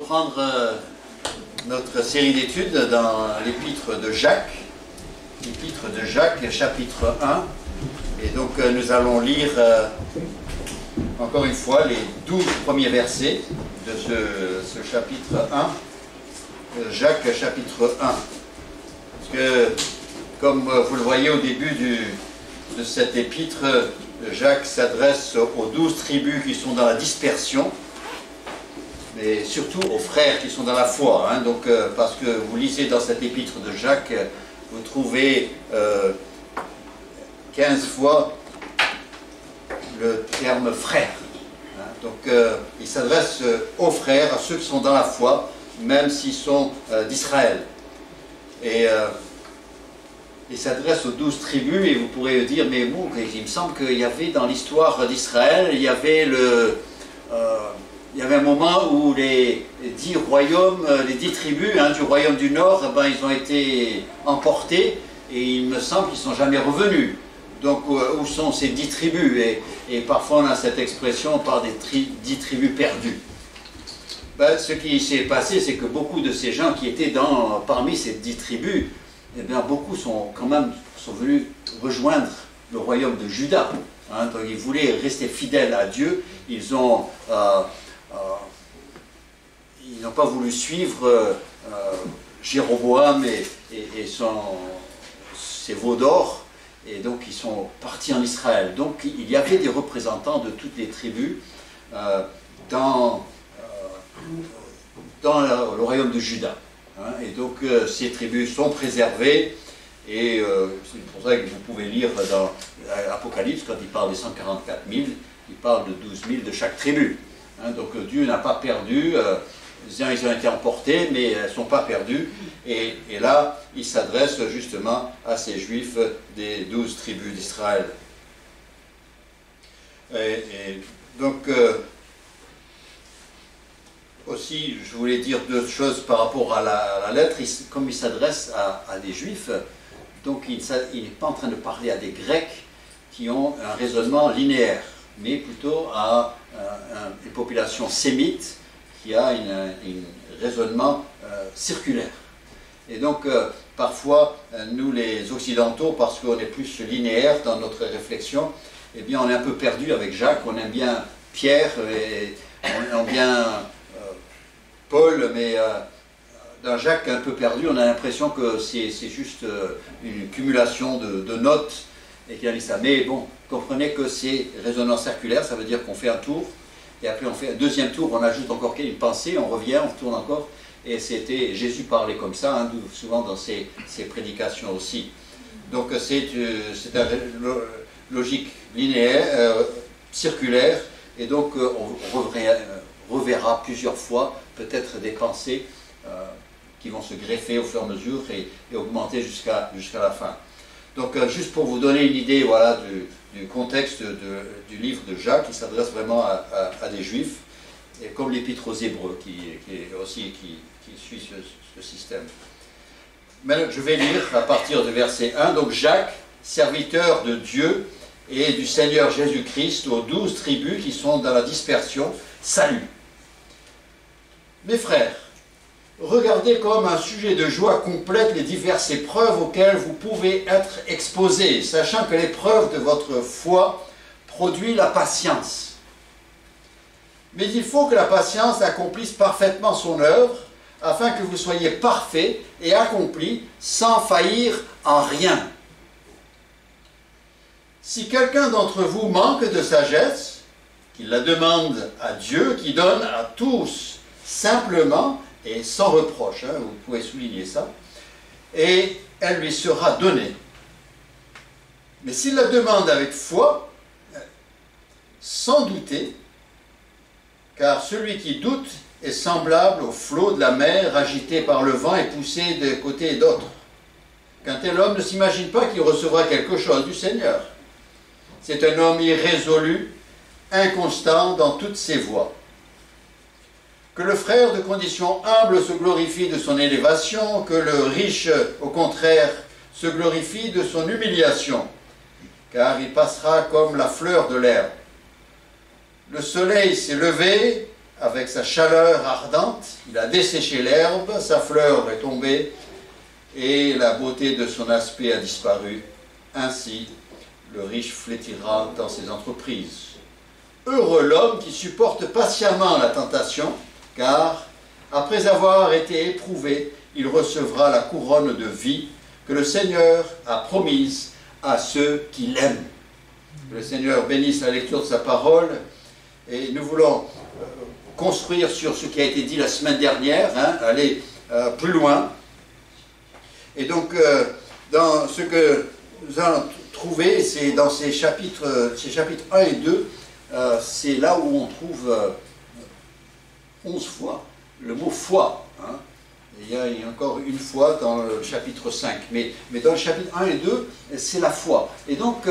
Prendre notre série d'études dans l'épître de Jacques, chapitre 1. Et donc nous allons lire encore une fois les 12 premiers versets de ce chapitre 1, Jacques chapitre 1. Parce que, comme vous le voyez au début de cette épître, Jacques s'adresse aux 12 tribus qui sont dans la dispersion, mais surtout aux frères qui sont dans la foi. Donc, parce que vous lisez dans cette épître de Jacques, vous trouvez 15 fois le terme frère. Donc, il s'adresse aux frères, à ceux qui sont dans la foi, même s'ils sont d'Israël. Et il s'adresse aux 12 tribus, et vous pourrez dire, mais bon, il me semble qu'il y avait dans l'histoire d'Israël, il y avait un moment où les 10 royaumes, les 10 tribus du royaume du Nord, ils ont été emportés, et il me semble qu'ils ne sont jamais revenus. Donc, où sont ces 10 tribus? Et parfois, on a cette expression, on parle des 10 tribus perdues. Ce qui s'est passé, c'est que beaucoup de ces gens qui étaient parmi ces 10 tribus, eh bien, beaucoup sont venus rejoindre le royaume de Juda. Donc, ils voulaient rester fidèles à Dieu. Ils n'ont pas voulu suivre Jéroboam et ses veaux d'or. Et donc, ils sont partis en Israël. Donc, il y avait des représentants de toutes les tribus dans le royaume de Juda. Et donc, ces tribus sont préservées. Et c'est pour ça que vous pouvez lire dans l'Apocalypse, quand il parle des 144 000, il parle de 12 000 de chaque tribu. Donc, Dieu n'a pas perdu. Ils ont été emportés, mais elles ne sont pas perdues. Et là, il s'adresse justement à ces Juifs des 12 tribus d'Israël. Et donc, aussi, je voulais dire deux choses par rapport à la lettre. Comme il s'adresse à des Juifs, donc il n'est pas en train de parler à des Grecs qui ont un raisonnement linéaire, mais plutôt à une population sémite qui a un raisonnement circulaire. Et donc, parfois, nous les Occidentaux, parce qu'on est plus linéaire dans notre réflexion, eh bien, on est un peu perdu avec Jacques. On aime bien Pierre, et on aime bien Paul, mais dans Jacques, un peu perdu, on a l'impression que c'est juste une cumulation de notes, et qu'il a dit ça. Mais bon, comprenez que c'est raisonnement circulaire, ça veut dire qu'on fait un tour, et après on fait un deuxième tour, on ajoute encore une pensée, on revient, on tourne encore. Et Jésus parlait comme ça, souvent dans ses prédications aussi. Donc c'est une logique linéaire, circulaire, et donc on reverra plusieurs fois peut-être des pensées qui vont se greffer au fur et à mesure et augmenter jusqu'à la fin. Donc juste pour vous donner une idée, voilà, du contexte du livre de Jacques, qui s'adresse vraiment à des Juifs, et comme l'épître aux Hébreux qui suit ce système. Mais je vais lire à partir du verset 1. Donc Jacques, serviteur de Dieu et du Seigneur Jésus-Christ, aux 12 tribus qui sont dans la dispersion, salut. Mes frères, regardez comme un sujet de joie complète les diverses épreuves auxquelles vous pouvez être exposés, sachant que l'épreuve de votre foi produit la patience. Mais il faut que la patience accomplisse parfaitement son œuvre, afin que vous soyez parfaits et accomplis, sans faillir en rien. Si quelqu'un d'entre vous manque de sagesse, qu'il la demande à Dieu, qui donne à tous simplement et sans reproche, vous pouvez souligner ça, et elle lui sera donnée. Mais s'il la demande avec foi, sans douter, car celui qui doute est semblable au flot de la mer agité par le vent et poussé de côté et d'autre. Qu'un tel homme ne s'imagine pas qu'il recevra quelque chose du Seigneur. C'est un homme irrésolu, inconstant dans toutes ses voies. Que le frère de condition humble se glorifie de son élévation, que le riche, au contraire, se glorifie de son humiliation, car il passera comme la fleur de l'herbe. Le soleil s'est levé, avec sa chaleur ardente, il a desséché l'herbe, sa fleur est tombée, et la beauté de son aspect a disparu. Ainsi, le riche flétira dans ses entreprises. Heureux l'homme qui supporte patiemment la tentation, car, après avoir été éprouvé, il recevra la couronne de vie que le Seigneur a promise à ceux qui l'aiment. Que le Seigneur bénisse la lecture de sa parole, et nous voulons construire sur ce qui a été dit la semaine dernière, aller plus loin. Et donc, dans ce que nous allons trouver, c'est dans ces chapitres 1 et 2, c'est là où on trouve 11 fois le mot foi. Il y a encore une fois dans le chapitre 5. Mais dans le chapitre 1 et 2, c'est la foi. Et donc,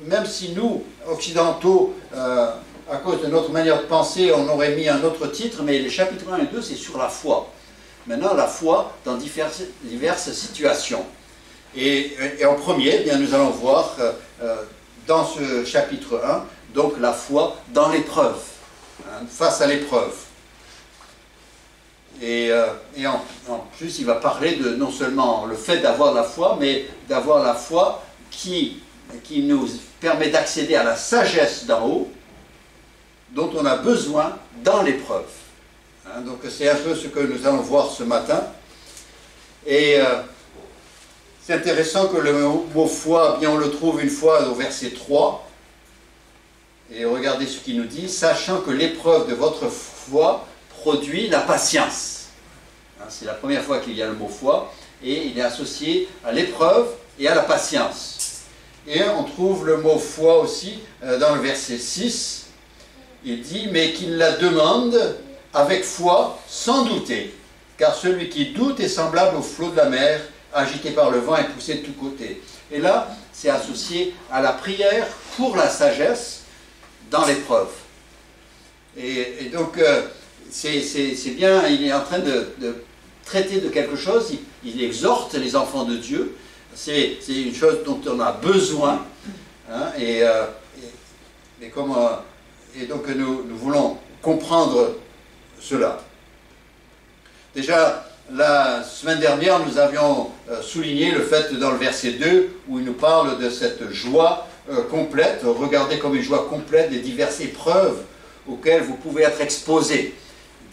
même si nous, occidentaux, à cause de notre manière de penser, on aurait mis un autre titre, mais les chapitres 1 et 2, c'est sur la foi. Maintenant, la foi dans diverses situations. Et en premier, eh bien, nous allons voir dans ce chapitre 1, donc la foi dans l'épreuve, face à l'épreuve. Et en plus, il va parler de non seulement le fait d'avoir la foi, mais d'avoir la foi qui nous permet d'accéder à la sagesse d'en haut, dont on a besoin dans l'épreuve. Donc c'est un peu ce que nous allons voir ce matin. Et c'est intéressant que le mot foi, bien on le trouve une fois au verset 3. Et regardez ce qu'il nous dit, sachant que l'épreuve de votre foi produit la patience. C'est la première fois qu'il y a le mot foi, et il est associé à l'épreuve et à la patience. Et on trouve le mot foi aussi dans le verset 6. Il dit, mais qu'il la demande avec foi, sans douter, car celui qui doute est semblable au flot de la mer, agité par le vent et poussé de tous côtés. Et là, c'est associé à la prière pour la sagesse dans l'épreuve. Et donc, c'est bien, il est en train de traiter de quelque chose, il exhorte les enfants de Dieu, c'est une chose dont on a besoin, et donc nous voulons comprendre cela. Déjà, la semaine dernière, nous avions souligné le fait dans le verset 2, où il nous parle de cette joie complète, regardez comme une joie complète des diverses épreuves auxquelles vous pouvez être exposés.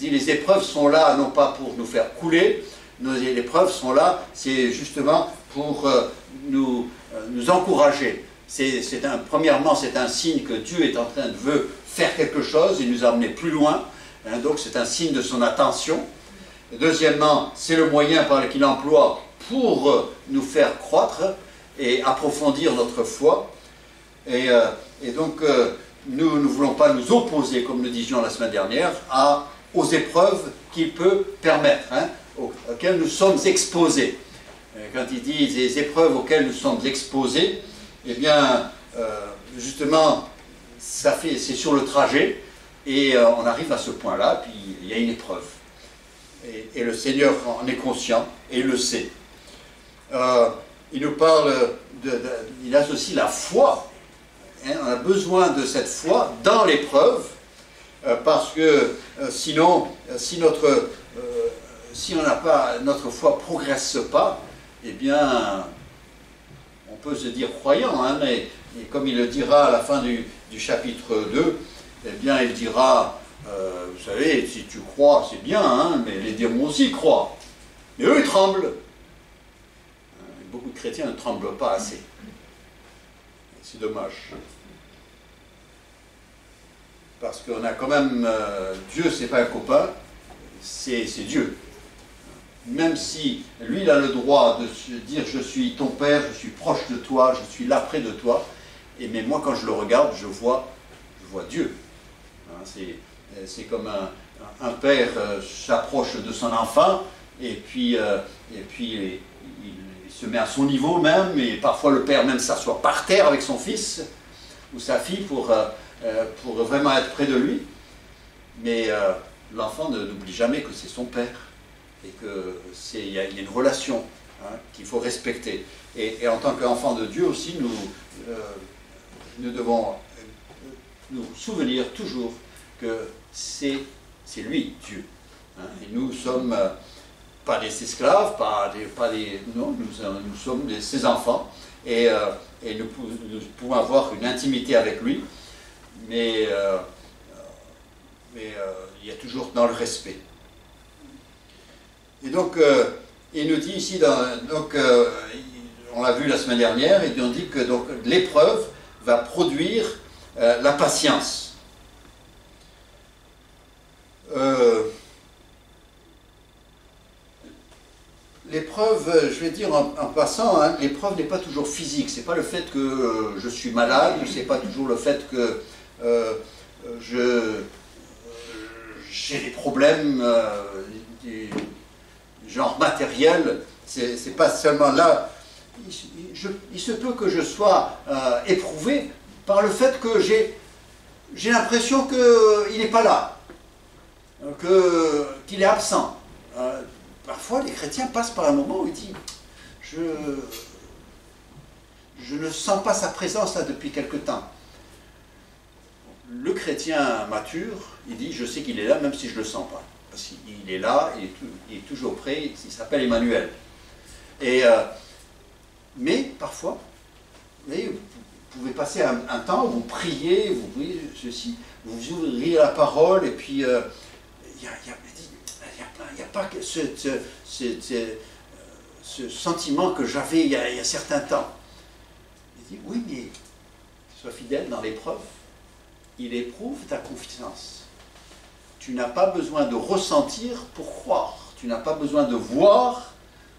Il dit, les épreuves sont là non pas pour nous faire couler, les épreuves sont là, c'est justement pour nous encourager. Premièrement, c'est un signe que Dieu est en train de veut faire quelque chose et nous amener plus loin. Donc c'est un signe de son attention. Deuxièmement, c'est le moyen par lequel il emploie pour nous faire croître et approfondir notre foi. Et donc, nous ne voulons pas nous opposer, comme nous disions la semaine dernière, aux épreuves qu'il peut permettre, auxquelles nous sommes exposés. Quand il dit les épreuves auxquelles nous sommes exposés, eh bien, justement, c'est sur le trajet, et on arrive à ce point-là, puis il y a une épreuve. Et le Seigneur en est conscient, et il le sait. Il nous parle, il associe la foi. On a besoin de cette foi dans l'épreuve, parce que sinon, si notre foi ne progresse pas, eh bien, on peut se dire croyant, mais comme il le dira à la fin du chapitre 2, eh bien, il dira, vous savez, si tu crois, c'est bien, mais les démons aussi croient. Mais eux, ils tremblent. Beaucoup de chrétiens ne tremblent pas assez. C'est dommage. Parce qu'on a quand même... Dieu, c'est pas un copain, c'est Dieu. Même si lui, il a le droit de se dire « je suis ton père, je suis proche de toi, je suis là près de toi », mais moi, quand je le regarde, je vois Dieu. C'est comme un père s'approche de son enfant, et puis il se met à son niveau même, et parfois le père même s'assoit par terre avec son fils ou sa fille pour vraiment être près de lui. Mais l'enfant n'oublie jamais que c'est son père, et qu'il y a une relation qu'il faut respecter. Et en tant qu'enfant de Dieu aussi, nous devons nous souvenir toujours que c'est lui, Dieu. Hein. Et nous sommes pas des esclaves, non, nous sommes ses enfants, et nous pouvons avoir une intimité avec lui, mais il y a toujours dans le respect. Et donc, il nous dit ici, on l'a vu la semaine dernière, et on dit que l'épreuve va produire la patience. L'épreuve, je vais dire en passant, hein, l'épreuve n'est pas toujours physique. C'est pas le fait que je suis malade, c'est pas toujours le fait que j'ai des problèmes genre matériel. C'est pas seulement là. Il se peut que je sois éprouvé par le fait que j'ai l'impression qu'il n'est pas là, qu'il est absent. Parfois, les chrétiens passent par un moment où ils disent je ne sens pas sa présence là depuis quelque temps. Le chrétien mature, il dit je sais qu'il est là même si je ne le sens pas. Parce qu'il est là, il est toujours prêt, il s'appelle Emmanuel. Mais parfois, vous voyez, vous pouvez passer un temps où vous priez, vous priez ceci, vous ouvrez la parole et puis il n'y a pas ce sentiment que j'avais il y a certain temps. Il dit, oui, mais sois fidèle dans l'épreuve. Il éprouve ta confiance. Tu n'as pas besoin de ressentir pour croire. Tu n'as pas besoin de voir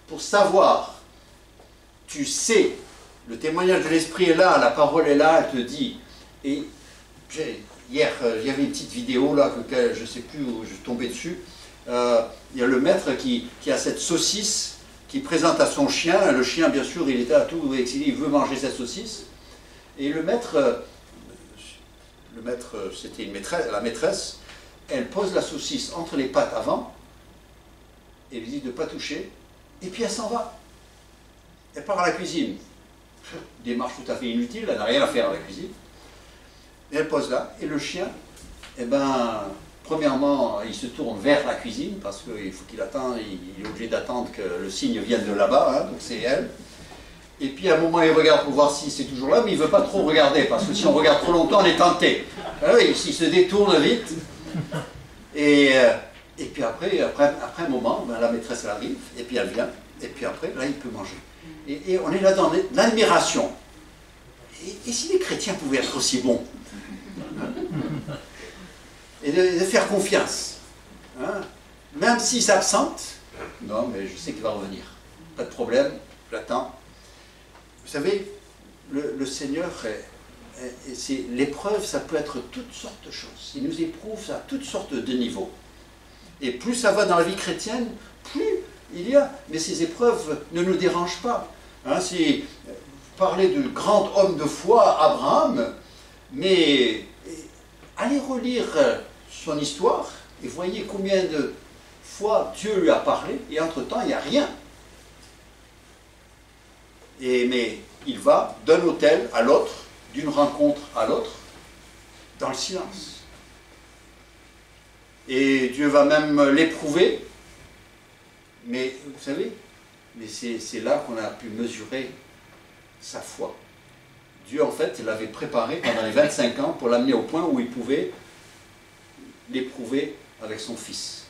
pour savoir. Tu sais. Le témoignage de l'Esprit est là, la parole est là, elle te dit. Et hier, il y avait une petite vidéo là, que je ne sais plus où je suis tombé dessus. Il y a le maître qui a cette saucisse qui présente à son chien. Le chien, bien sûr, il était à tout excité, il veut manger cette saucisse. Et le maître c'était la maîtresse, elle pose la saucisse entre les pattes avant, et lui dit de ne pas toucher, et puis elle s'en va. Elle part à la cuisine. Démarche tout à fait inutile, elle n'a rien à faire à la cuisine. Et elle pose là, et le chien, eh ben, premièrement, il se tourne vers la cuisine, parce qu'il faut qu'il attende, il est obligé d'attendre que le signe vienne de là-bas, hein, donc c'est elle. Et puis à un moment, il regarde pour voir si c'est toujours là, mais il ne veut pas trop regarder, parce que si on regarde trop longtemps, on est tenté. Il se détourne vite. Et puis après un moment, ben, la maîtresse elle arrive, et puis elle vient, et puis après, là, il peut manger. Et on est là dans l'admiration. Et si les chrétiens pouvaient être aussi bons, et de faire confiance, hein, même s'ils s'absentent, non, mais je sais qu'il va revenir. Pas de problème, j'attends. Vous savez, le Seigneur, l'épreuve, ça peut être toutes sortes de choses. Il nous éprouve à toutes sortes de niveaux. Et plus ça va dans la vie chrétienne, plus il y a. Mais ces épreuves ne nous dérangent pas. Hein, si vous parlez du grand homme de foi, Abraham, mais allez relire son histoire et voyez combien de fois Dieu lui a parlé, et entre-temps, il n'y a rien. Mais il va d'un autel à l'autre, d'une rencontre à l'autre, dans le silence. Et Dieu va même l'éprouver. Mais vous savez, c'est là qu'on a pu mesurer sa foi. Dieu, en fait, l'avait préparé pendant les 25 ans pour l'amener au point où il pouvait l'éprouver avec son fils.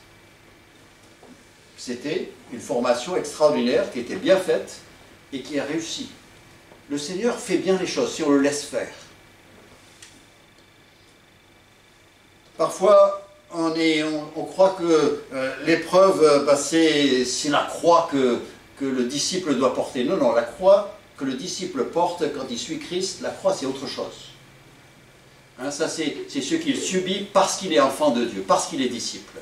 C'était une formation extraordinaire qui était bien faite et qui a réussi. Le Seigneur fait bien les choses si on le laisse faire. Parfois, on croit que l'épreuve, c'est la croix que le disciple doit porter. Non, non, la croix que le disciple porte quand il suit Christ, la croix c'est autre chose. Hein, ça c'est ce qu'il subit parce qu'il est enfant de Dieu, parce qu'il est disciple.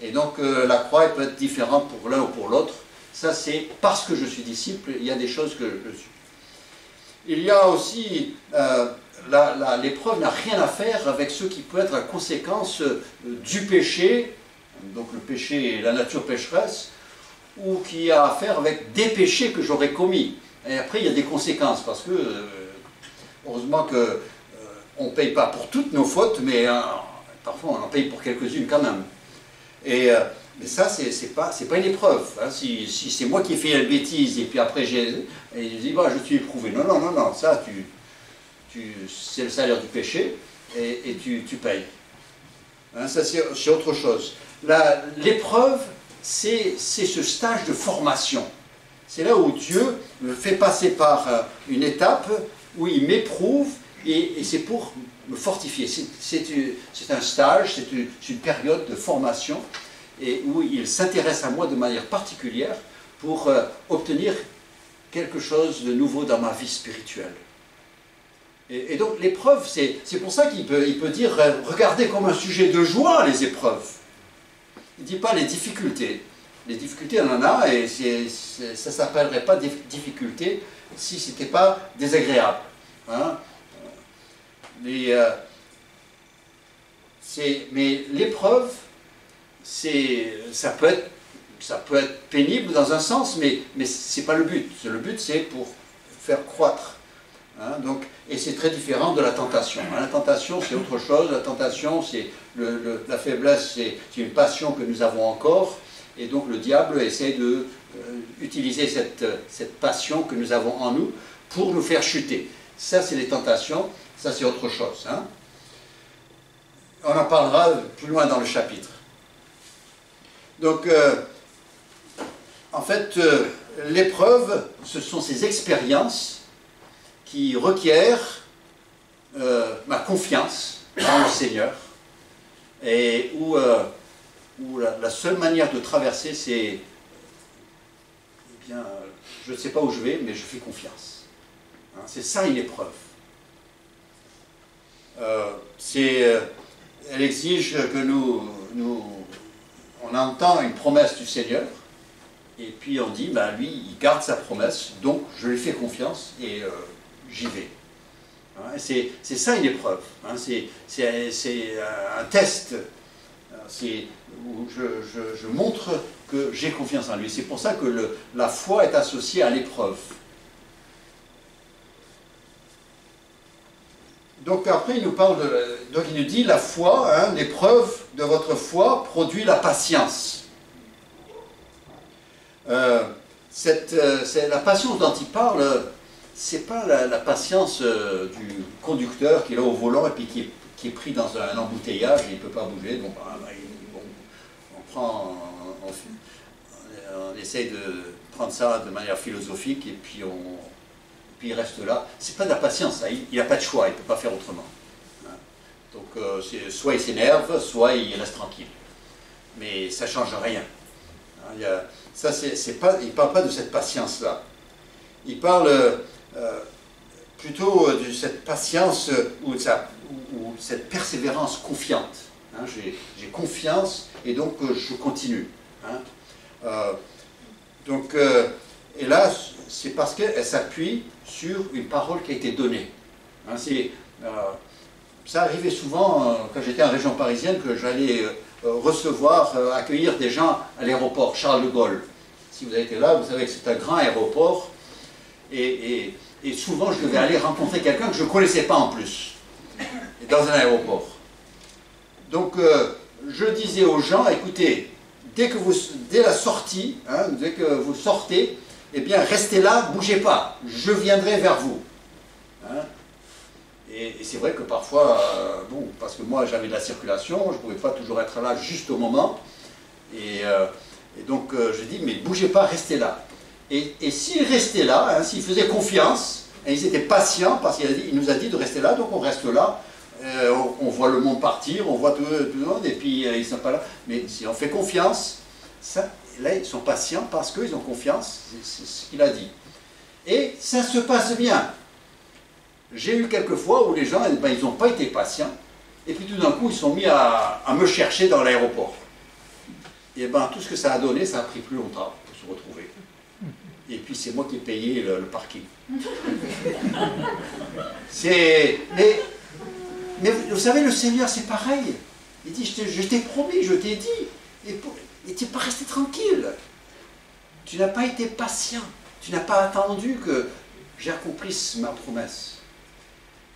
Et donc la croix elle peut être différente pour l'un ou pour l'autre. Ça c'est parce que je suis disciple, il y a des choses que je suis. Il y a aussi, l'épreuve n'a rien à faire avec ce qui peut être la conséquence du péché, donc le péché et la nature pécheresse, ou qui a à faire avec des péchés que j'aurais commis. Et après, il y a des conséquences, parce que, heureusement qu'on ne paye pas pour toutes nos fautes, mais parfois on en paye pour quelques-unes quand même. Mais ça, c'est pas une épreuve. Hein. Si c'est moi qui ai fait une bêtise et puis après je dis bah, je suis éprouvé. Non, non, non, non, ça c'est le salaire du péché et tu payes. Hein, ça c'est autre chose. L'épreuve, c'est ce stage de formation. C'est là où Dieu me fait passer par une étape où il m'éprouve et c'est pour me fortifier. C'est un stage, c'est une période de formation et où il s'intéresse à moi de manière particulière pour obtenir quelque chose de nouveau dans ma vie spirituelle. Et donc l'épreuve, c'est pour ça qu'il peut dire, regardez comme un sujet de joie les épreuves. Il ne dit pas les difficultés. Les difficultés, on en a, et ça ne s'appellerait pas difficultés si ce n'était pas désagréable. Hein? Mais l'épreuve, ça peut être pénible dans un sens, mais ce n'est pas le but. Le but, c'est pour faire croître. Hein? Donc, et c'est très différent de la tentation. Hein? La tentation, c'est autre chose. La tentation, c'est la faiblesse, c'est une passion que nous avons encore. Et donc le diable essaie d'utiliser cette passion que nous avons en nous pour nous faire chuter. Ça, c'est les tentations. Ça, c'est autre chose. Hein? On en parlera plus loin dans le chapitre. Donc, en fait, l'épreuve, ce sont ces expériences qui requièrent ma confiance dans le Seigneur et où la seule manière de traverser, c'est, eh bien, je ne sais pas où je vais, mais je fais confiance. Hein, c'est ça une épreuve. Elle exige que on entend une promesse du Seigneur, et puis on dit, ben lui, il garde sa promesse, donc je lui fais confiance, et j'y vais. Hein, c'est ça une épreuve. Hein, c'est un test. Où je montre que j'ai confiance en lui. C'est pour ça que la foi est associée à l'épreuve. Donc après, il nous parle donc il nous dit la foi, hein, l'épreuve de votre foi produit la patience. La patience dont il parle, c'est pas la patience du conducteur qui est là au volant et puis qui est pris dans un embouteillage et il ne peut pas bouger. Donc, on essaye de prendre ça de manière philosophique et puis il reste là. C'est pas de la patience, hein. Il n'a pas de choix, il ne peut pas faire autrement. Hein. Donc soit il s'énerve, soit il reste tranquille. Mais ça ne change rien. Hein. Il ne parle pas de cette patience-là. Il parle plutôt de cette patience ou cette persévérance confiante. Hein. J'ai confiance et donc je continue. Hein. Et là, c'est parce qu'elle s'appuie sur une parole qui a été donnée. Hein, ça arrivait souvent, quand j'étais en région parisienne, que j'allais accueillir des gens à l'aéroport Charles de Gaulle. Si vous avez été là, vous savez que c'est un grand aéroport. Et souvent, je devais aller rencontrer quelqu'un que je ne connaissais pas en plus, dans un aéroport. Donc, je disais aux gens, écoutez, dès la sortie, hein, dès que vous sortez, eh bien, restez là, bougez pas, je viendrai vers vous. Hein. Et c'est vrai que parfois, parce que moi j'avais de la circulation, je ne pouvais pas toujours être là juste au moment. Et donc je dis, mais bougez pas, restez là. Et s'ils restaient là, hein, s'ils faisaient confiance, et ils étaient patients, parce qu'il nous a dit de rester là, donc on reste là. On voit le monde partir, on voit tout le monde, et puis ils ne sont pas là. Mais si on fait confiance, là ils sont patients parce qu'ils ont confiance, c'est ce qu'il a dit. Et ça se passe bien. J'ai eu quelques fois où les gens, ils n'ont pas été patients, et puis tout d'un coup ils sont mis à me chercher dans l'aéroport. Et tout ce que ça a donné, ça a pris plus longtemps pour se retrouver. Et puis c'est moi qui ai payé le parking. Mais vous savez, le Seigneur, c'est pareil. Il dit, je t'ai promis, je t'ai dit. Et tu n'es pas resté tranquille. Tu n'as pas été patient. Tu n'as pas attendu que j'accomplisse ma promesse.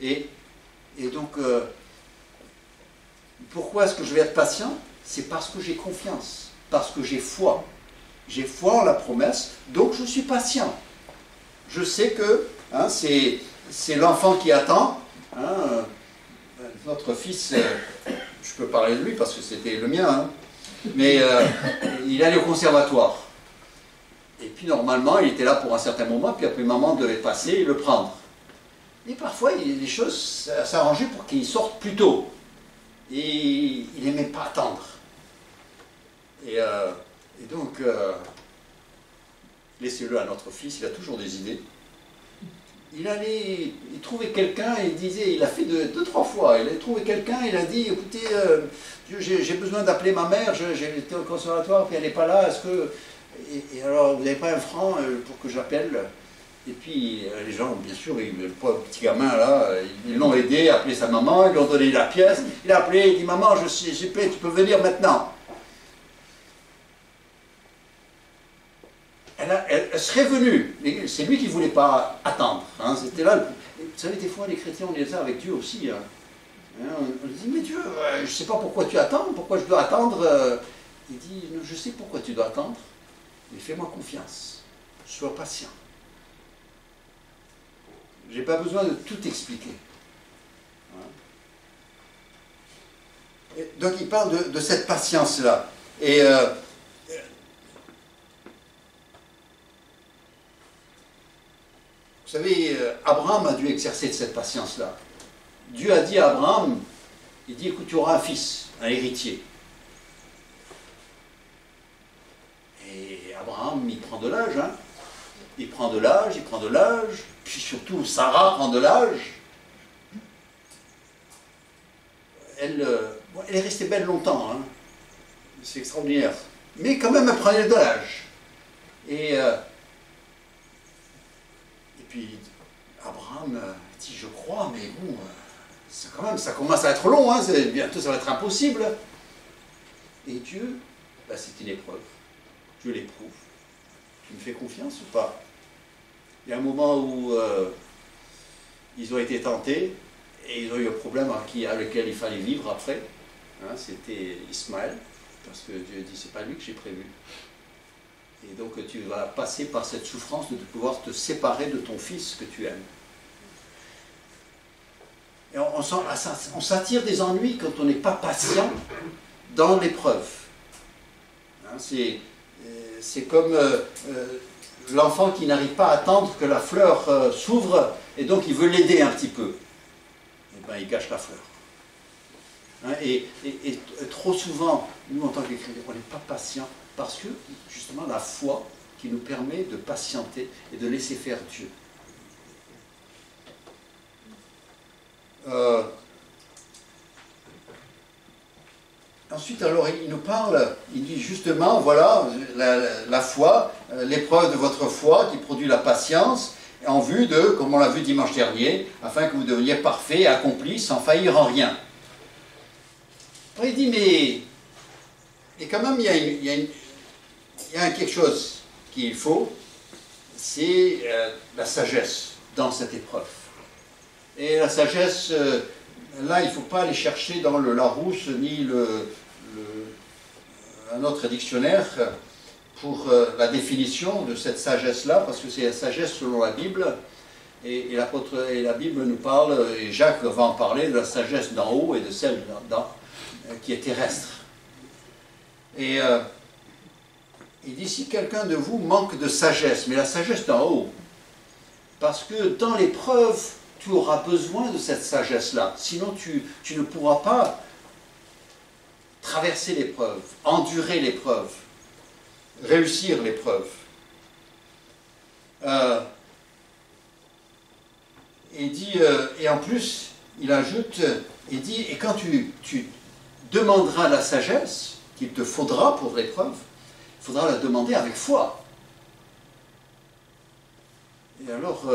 Et donc, Pourquoi est-ce que je vais être patient? C'est parce que j'ai confiance, parce que j'ai foi. J'ai foi en la promesse, donc je suis patient. Je sais que hein, c'est l'enfant qui attend. Hein, notre fils, je peux parler de lui parce que c'était le mien, hein, mais il allait au conservatoire. Et puis normalement, il était là pour un certain moment, puis après maman devait passer et le prendre. Et parfois, les choses s'arrangeaient pour qu'il sorte plus tôt. Et il n'aimait pas attendre. Et donc, laissez-le à notre fils, il a toujours des idées. Il trouvait quelqu'un, il disait, il a fait deux, trois fois, il a trouvé quelqu'un, il a dit, écoutez, j'ai besoin d'appeler ma mère, j'ai été au conservatoire, puis elle n'est pas là, est-ce que... Et alors, vous n'avez pas un franc pour que j'appelle? Et puis, les gens, bien sûr, le pauvre petit gamin, là, ils l'ont aidé, appelé sa maman, ils lui ont donné la pièce, il a appelé, il dit, maman, j'ai payé, tu peux venir maintenant. Elle serait venue, c'est lui qui ne voulait pas attendre. Hein, c'était là. Vous savez, des fois, les chrétiens, on est ça avec Dieu aussi. Hein. On dit, mais Dieu, je ne sais pas pourquoi tu attends, pourquoi je dois attendre. Il dit, je sais pourquoi tu dois attendre, mais fais-moi confiance, sois patient. Je n'ai pas besoin de tout expliquer. Et donc, il parle de cette patience-là. Et... vous savez, Abraham a dû exercer de cette patience-là. Dieu a dit à Abraham, il dit, écoute, tu auras un fils, un héritier. Et Abraham, il prend de l'âge, hein. Il prend de l'âge, puis surtout Sarah prend de l'âge. Elle est restée belle longtemps, hein. C'est extraordinaire. Mais quand même, elle prenait de l'âge. Et puis Abraham dit, je crois, mais bon, quand même, ça commence à être long, hein, bientôt ça va être impossible. Et Dieu, c'est une épreuve. Dieu l'éprouve. Tu me fais confiance ou pas? Il y a un moment où ils ont été tentés, et ils ont eu un problème avec lequel il fallait vivre après. Hein, c'était Ismaël, parce que Dieu dit, c'est pas lui que j'ai prévu. Et donc tu vas passer par cette souffrance de pouvoir te séparer de ton fils que tu aimes. Et on s'attire des ennuis quand on n'est pas patient dans l'épreuve. Hein, c'est comme l'enfant qui n'arrive pas à attendre que la fleur s'ouvre et donc il veut l'aider un petit peu. Et bien il gâche la fleur. Hein, et trop souvent, nous en tant que chrétiens, on n'est pas patient. Parce que, justement, la foi qui nous permet de patienter et de laisser faire Dieu. Ensuite, alors, il nous parle, il dit justement, voilà, la foi, l'épreuve de votre foi qui produit la patience, en vue de, comme on l'a vu dimanche dernier, afin que vous deveniez parfaits et accomplis sans faillir en rien. Après, il dit, mais quand même, il y a quelque chose qu'il faut, c'est la sagesse dans cette épreuve. Et la sagesse, là, il ne faut pas aller chercher dans le Larousse ni un autre dictionnaire pour la définition de cette sagesse-là, parce que c'est la sagesse selon la Bible, et la Bible nous parle, et Jacques va en parler, de la sagesse d'en haut et de celle qui est terrestre. Et il dit, si quelqu'un de vous manque de sagesse, mais la sagesse d'en haut, parce que dans l'épreuve, tu auras besoin de cette sagesse-là, sinon tu ne pourras pas traverser l'épreuve, endurer l'épreuve, réussir l'épreuve. Il dit, et en plus, il ajoute, il dit, et quand tu demanderas la sagesse qu'il te faudra pour l'épreuve, il faudra la demander avec foi. Et alors,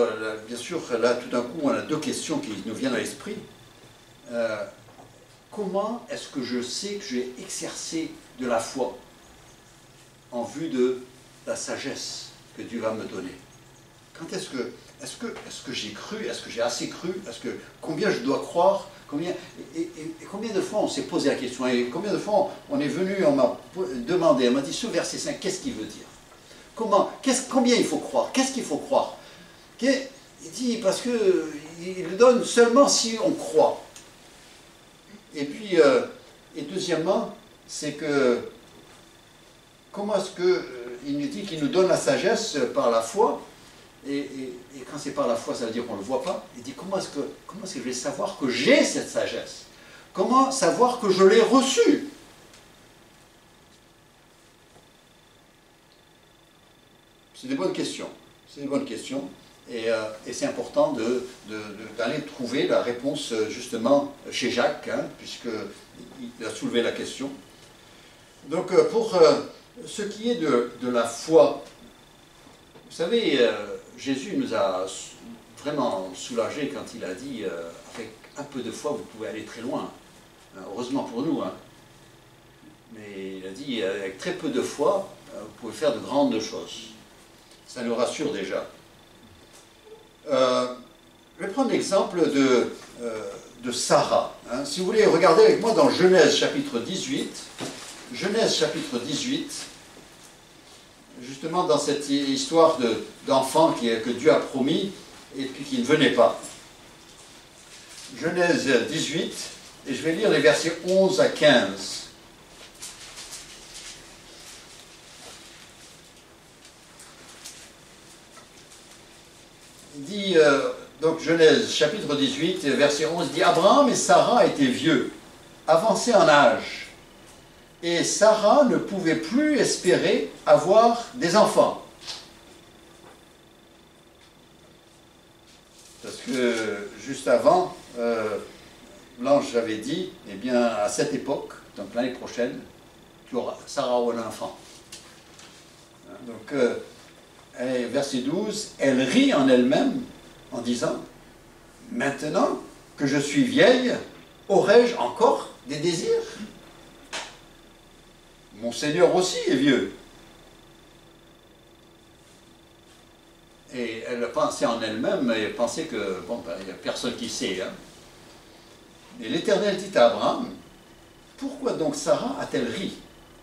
bien sûr, là, tout d'un coup, on a deux questions qui nous viennent à l'esprit. Comment est-ce que je sais que j'ai exercé de la foi en vue de la sagesse que Dieu va me donner? Quand est-ce que j'ai cru? Est-ce que j'ai assez cru? Combien je dois croire Combien de fois on s'est posé la question, et combien de fois on est venu, on m'a demandé, on m'a dit ce verset 5, qu'est-ce qu'il veut dire? Combien il faut croire? Qu'est-ce qu'il faut croire? Il dit, parce qu'il le donne seulement si on croit. Et puis, et deuxièmement, c'est que, comment est-ce qu'il nous dit qu'il nous donne la sagesse par la foi? Et quand c'est par la foi, ça veut dire qu'on ne le voit pas. Il dit, comment est-ce que je vais savoir que j'ai cette sagesse? Comment savoir que je l'ai reçue? C'est des bonnes questions. C'est des bonnes questions. Et c'est important d'aller trouver la réponse justement chez Jacques, hein, puisqu'il a soulevé la question. Donc pour ce qui est de la foi, vous savez, Jésus nous a vraiment soulagés quand il a dit avec un peu de foi vous pouvez aller très loin. Heureusement pour nous. Hein. Mais il a dit avec très peu de foi vous pouvez faire de grandes choses. Ça nous rassure déjà. Je vais prendre l'exemple de Sarah. Hein. Si vous voulez regarder avec moi dans Genèse chapitre 18, Genèse chapitre 18, justement dans cette histoire d'enfant que Dieu a promis et puis qui ne venait pas. Genèse 18, et je vais lire les versets 11 à 15. Il dit, donc Genèse chapitre 18, verset 11, dit « Abraham et Sarah étaient vieux, avancés en âge, et Sarah ne pouvait plus espérer avoir des enfants. » Parce que juste avant, l'ange avait dit, eh bien, à cette époque, donc l'année prochaine, Sarah aura un enfant. Donc, verset 12, elle rit en elle-même en disant, « Maintenant que je suis vieille, aurai-je encore des désirs? Mon Seigneur aussi est vieux. » Et elle pensait en elle-même, et pensait que, bon, ben, il n'y a personne qui sait. Hein. Et l'Éternel dit à Abraham, « Pourquoi donc Sarah a-t-elle ri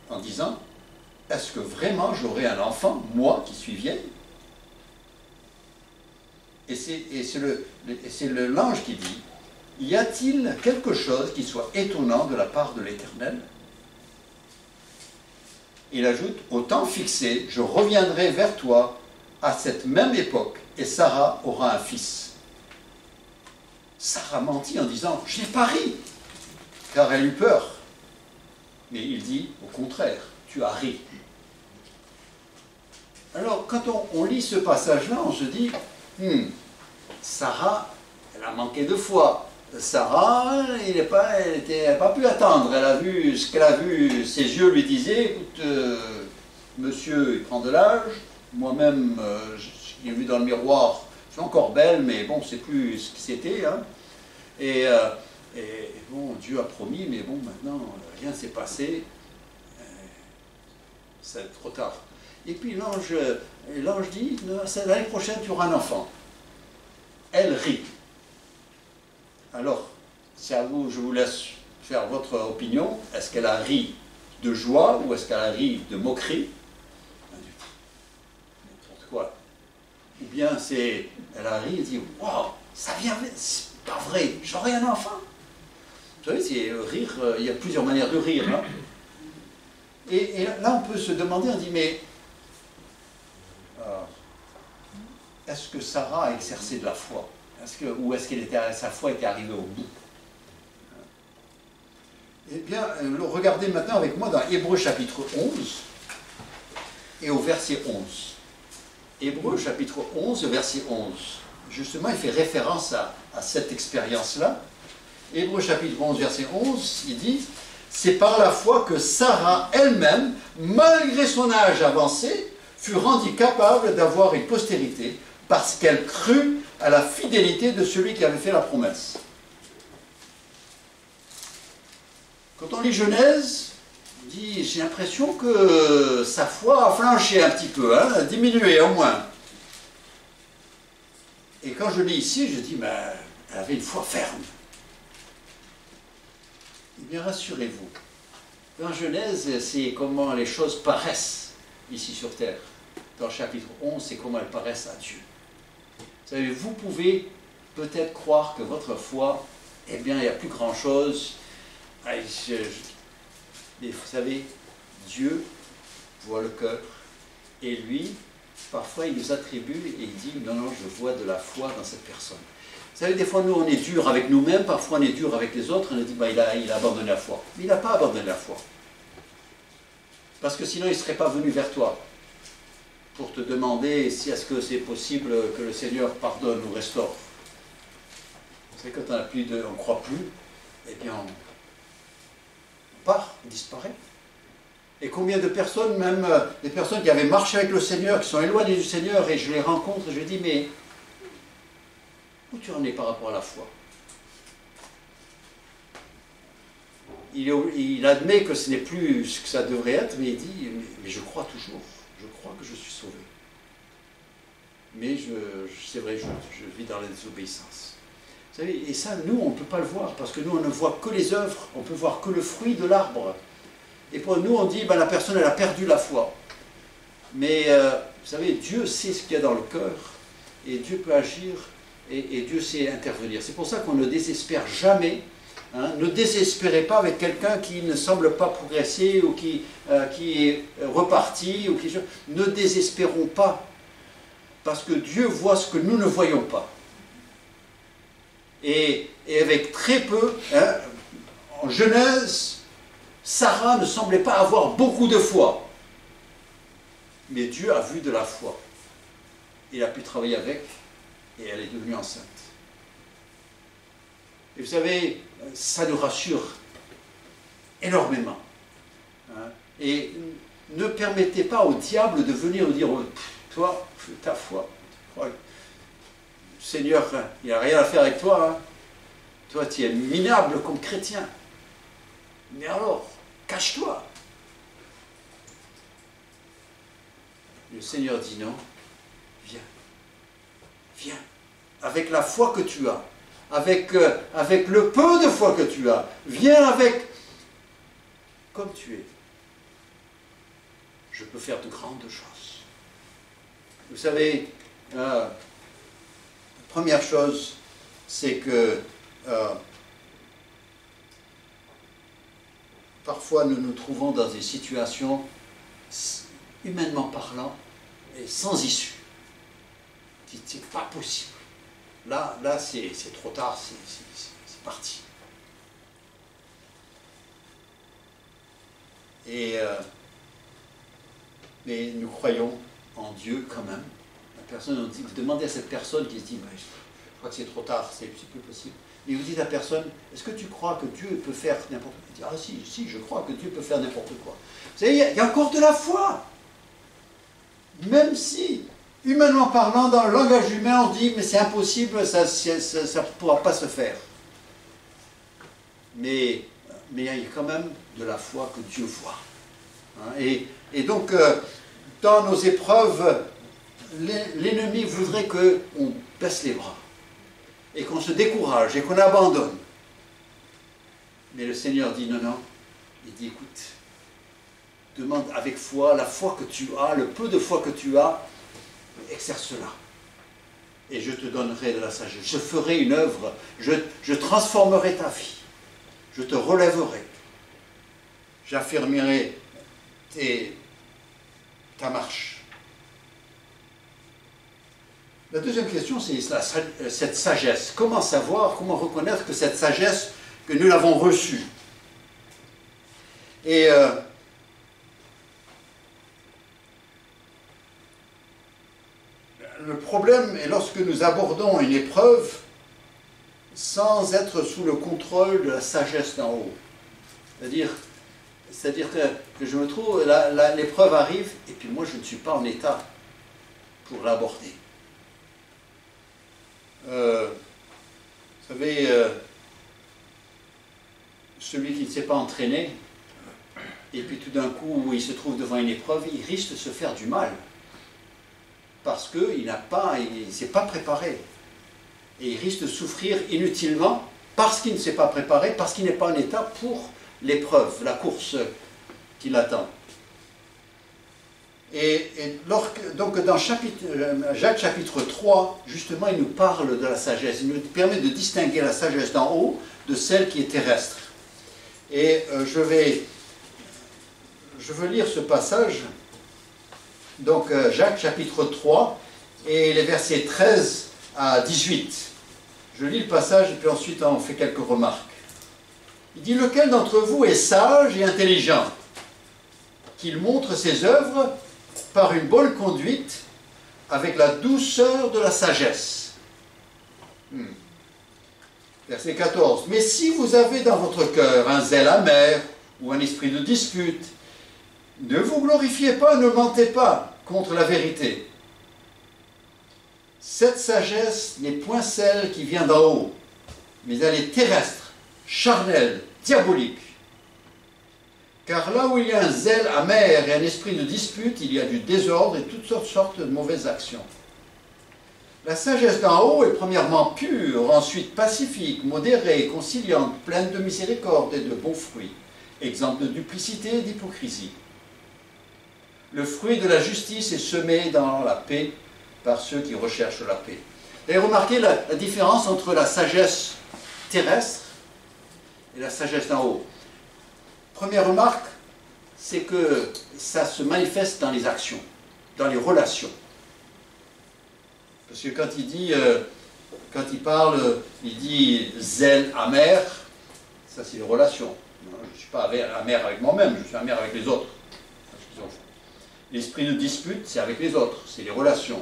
en disant, « Est-ce que vraiment j'aurai un enfant, moi qui suis vieille ?» Et c'est l'ange qui dit, « Y a-t-il quelque chose qui soit étonnant de la part de l'Éternel ?» Il ajoute, « Au temps fixé, je reviendrai vers toi à cette même époque, et Sarah aura un fils. » Sarah mentit en disant, « Je n'ai pas ri, car elle eut peur. » Mais il dit, au contraire, « Tu as ri. » Alors, quand on lit ce passage-là, on se dit, Sarah, elle a manqué de foi. Sarah, elle n'a pas pu attendre. Elle a vu ce qu'elle a vu. Ses yeux lui disaient, écoute, monsieur, il prend de l'âge. Moi-même, j'ai vu dans le miroir, je suis encore belle, mais bon, c'est plus ce que c'était. Hein. Et bon, Dieu a promis, mais bon, maintenant, rien ne s'est passé. C'est trop tard. Et puis l'ange dit, l'année prochaine, tu auras un enfant. Elle rit. Alors, c'est à vous, je vous laisse faire votre opinion. Est-ce qu'elle a ri de joie ou est-ce qu'elle a ri de moquerie? N'importe quoi. Ou bien elle a ri et dit, waouh, ça vient, c'est pas vrai, j'aurai un enfant. Vous savez, c'est rire, il y a plusieurs manières de rire. Hein. Et là, on peut se demander, on dit, mais est-ce que Sarah a exercé de la foi? Ou est-ce que sa foi était arrivée au bout? Eh bien, regardez maintenant avec moi dans Hébreux chapitre 11 et au verset 11. Hébreux chapitre 11, verset 11. Justement, il fait référence à cette expérience-là. Hébreux chapitre 11, verset 11, il dit « C'est par la foi que Sarah elle-même, malgré son âge avancé, fut rendue capable d'avoir une postérité, parce qu'elle crut à la fidélité de celui qui avait fait la promesse. » Quand on lit Genèse, on dit, j'ai l'impression que sa foi a flanché un petit peu, hein, a diminué au moins. Et quand je lis ici, je dis, mais elle avait une foi ferme. Eh bien, rassurez-vous. Dans Genèse, c'est comment les choses paraissent ici sur terre. Dans le chapitre 11, c'est comment elles paraissent à Dieu. Vous savez, vous pouvez peut-être croire que votre foi, eh bien, il n'y a plus grand-chose. Mais vous savez, Dieu voit le cœur. Et lui, parfois, il nous attribue et il dit, non, non, je vois de la foi dans cette personne. Vous savez, des fois, nous, on est dur avec nous-mêmes, parfois, on est dur avec les autres, on dit, bah, il a abandonné la foi. Mais il n'a pas abandonné la foi. Parce que sinon, il ne serait pas venu vers toi pour te demander si est-ce que c'est possible que le Seigneur pardonne ou restaure. Vous savez, quand on ne croit plus, eh bien, on part, on disparaît. Et combien de personnes, même des personnes qui avaient marché avec le Seigneur, qui sont éloignées du Seigneur, et je les rencontre, je dis, mais où tu en es par rapport à la foi? Il admet que ce n'est plus ce que ça devrait être, mais il dit, mais je crois toujours, je crois que je suis sauvé. Mais c'est vrai, je vis dans la désobéissance. Vous savez, et ça, nous, on ne peut pas le voir, parce que nous, on ne voit que les œuvres, on peut voir que le fruit de l'arbre. Et pour nous, on dit, ben, la personne, elle a perdu la foi. Mais, vous savez, Dieu sait ce qu'il y a dans le cœur, et Dieu peut agir, et Dieu sait intervenir. C'est pour ça qu'on ne désespère jamais. Hein. Ne désespérez pas avec quelqu'un qui ne semble pas progresser, ou qui est reparti, ou qui... Ne désespérons pas, parce que Dieu voit ce que nous ne voyons pas. Et avec très peu, hein, en Genèse, Sarah ne semblait pas avoir beaucoup de foi. Mais Dieu a vu de la foi. Il a pu travailler avec, et elle est devenue enceinte. Et vous savez, ça nous rassure énormément. Hein. Et ne permettez pas au diable de venir nous dire, oh, toi, ta foi, le Seigneur, il n'a rien à faire avec toi. Hein. Toi, tu es minable comme chrétien. Mais alors, cache-toi. Le Seigneur dit non, viens, viens, avec la foi que tu as, avec le peu de foi que tu as, viens avec, comme tu es. Je peux faire de grandes choses. Vous savez, la première chose, c'est que parfois nous nous trouvons dans des situations, humainement parlant, et sans issue. C'est pas possible. Là c'est trop tard, c'est parti. Mais nous croyons en Dieu quand même. La personne, on dit, vous demandez à cette personne qui se dit, je crois que c'est trop tard, c'est plus possible. Et vous dites à la personne, est-ce que tu crois que Dieu peut faire n'importe quoi? Il dit, ah si, je crois que Dieu peut faire n'importe quoi. Vous savez, il y a encore de la foi. Même si, humainement parlant, dans le langage humain, on dit, mais c'est impossible, ça ne pourra pas se faire. Mais il y a quand même de la foi que Dieu voit. Hein, et donc, dans nos épreuves, l'ennemi voudrait qu'on baisse les bras, et qu'on se décourage, et qu'on abandonne. Mais le Seigneur dit non, non. Il dit, écoute, demande avec foi, la foi que tu as, le peu de foi que tu as, exerce-la. Et je te donnerai de la sagesse. Je ferai une œuvre, je transformerai ta vie. Je te relèverai. J'affirmerai ta marche. La deuxième question, c'est cette sagesse. Comment savoir, comment reconnaître que cette sagesse, que nous l'avons reçue? Et le problème est lorsque nous abordons une épreuve sans être sous le contrôle de la sagesse d'en haut. C'est-à-dire que je me trouve, l'épreuve arrive, et puis moi je ne suis pas en état pour l'aborder. Vous savez, celui qui ne s'est pas entraîné, et puis tout d'un coup il se trouve devant une épreuve, il risque de se faire du mal. Parce qu'il ne s'est pas préparé. Et il risque de souffrir inutilement, parce qu'il ne s'est pas préparé, parce qu'il n'est pas en état pour l'épreuve, la course qui l'attend. Donc dans Jacques chapitre 3, justement, il nous parle de la sagesse. Il nous permet de distinguer la sagesse d'en haut de celle qui est terrestre. Et je veux lire ce passage, donc Jacques chapitre 3, et les versets 13 à 18. Je lis le passage et puis ensuite on fait quelques remarques. Il dit: lequel d'entre vous est sage et intelligent, qu'il montre ses œuvres par une bonne conduite, avec la douceur de la sagesse. Verset 14. Mais si vous avez dans votre cœur un zèle amer, ou un esprit de dispute, ne vous glorifiez pas, ne mentez pas contre la vérité. Cette sagesse n'est point celle qui vient d'en haut, mais elle est terrestre, charnelle, diabolique. Car là où il y a un zèle amer et un esprit de dispute, il y a du désordre et toutes sortes de mauvaises actions. La sagesse d'en haut est premièrement pure, ensuite pacifique, modérée, conciliante, pleine de miséricorde et de bons fruits, exempte de duplicité et d'hypocrisie. Le fruit de la justice est semé dans la paix par ceux qui recherchent la paix. Vous avez remarqué la différence entre la sagesse terrestre et la sagesse d'en haut. Première remarque, c'est que ça se manifeste dans les actions, dans les relations. Parce que quand il parle, il dit zèle amer, ça c'est les relations. Je ne suis pas amer avec moi-même, je suis amer avec les autres. L'esprit de dispute, c'est avec les autres, c'est les relations.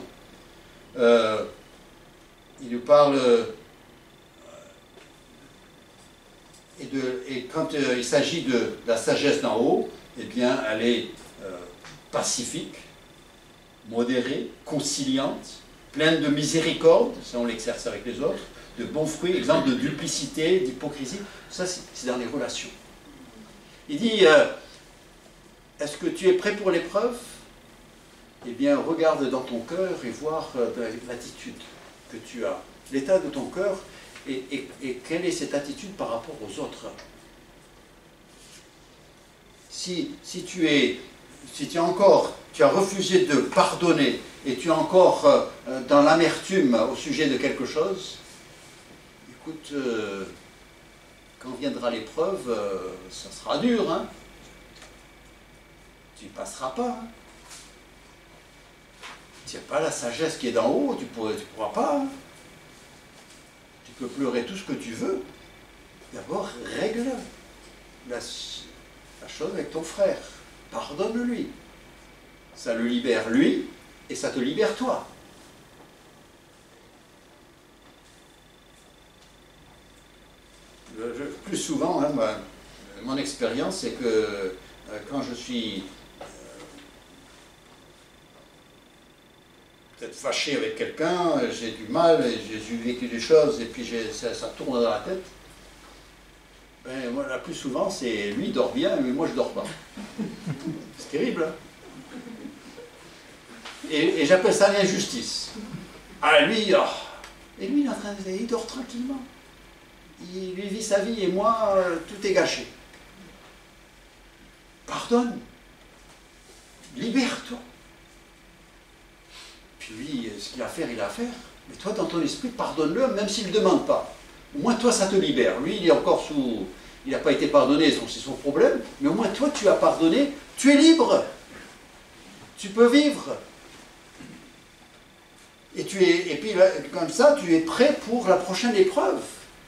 Il nous parle... Et quand il s'agit de la sagesse d'en haut, eh bien, elle est pacifique, modérée, conciliante, pleine de miséricorde, ça on l'exerce avec les autres, de bons fruits, exemple de duplicité, d'hypocrisie, ça c'est dans les relations. Il dit, est-ce que tu es prêt pour l'épreuve? Eh bien, regarde dans ton cœur et voir l'attitude que tu as, l'état de ton cœur, et quelle est cette attitude par rapport aux autres. Si tu as refusé de pardonner et tu es encore dans l'amertume au sujet de quelque chose, écoute, quand viendra l'épreuve, ça sera dur, hein. Tu n'y passeras pas. Hein. Tu n'as pas la sagesse qui est d'en haut, tu pourras pas. Hein. Tu peux pleurer tout ce que tu veux. D'abord, règle la chose avec ton frère. Pardonne-lui. Ça le libère lui et ça te libère toi. Plus souvent, hein, mon expérience, c'est que quand je suis peut-être fâché avec quelqu'un, j'ai du mal, j'ai vécu des choses, et puis ça tourne dans la tête, ben, moi, la plus souvent, c'est lui dort bien, mais moi je dors pas. C'est terrible, hein. Et j'appelle ça l'injustice. Ah, lui, oh. Et lui, il dort tranquillement. Il vit sa vie, et moi, tout est gâché. Pardonne. Libère-toi. Puis lui, ce qu'il a à faire, il a à faire. Mais toi, dans ton esprit, pardonne-le, même s'il ne demande pas. Au moins, toi, ça te libère. Lui, il est encore sous... Il n'a pas été pardonné, c'est son problème. Mais au moins, toi, tu as pardonné. Tu es libre. Tu peux vivre. Et puis, comme ça, tu es prêt pour la prochaine épreuve.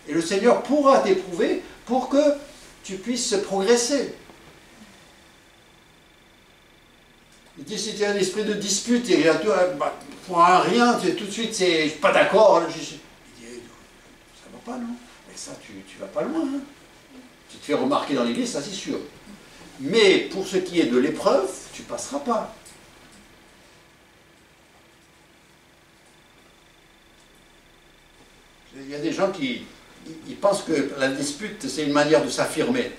Et le Seigneur pourra t'éprouver pour que tu puisses progresser. Il dit, si tu as un esprit de dispute, et pour un rien, tout de suite, je ne suis pas d'accord. Il dit, ça ne va pas, non? Mais ça, tu ne vas pas loin. Hein. Tu te fais remarquer dans l'église, ça c'est sûr. Mais pour ce qui est de l'épreuve, tu ne passeras pas. Il y a des gens qui pensent que la dispute, c'est une manière de s'affirmer.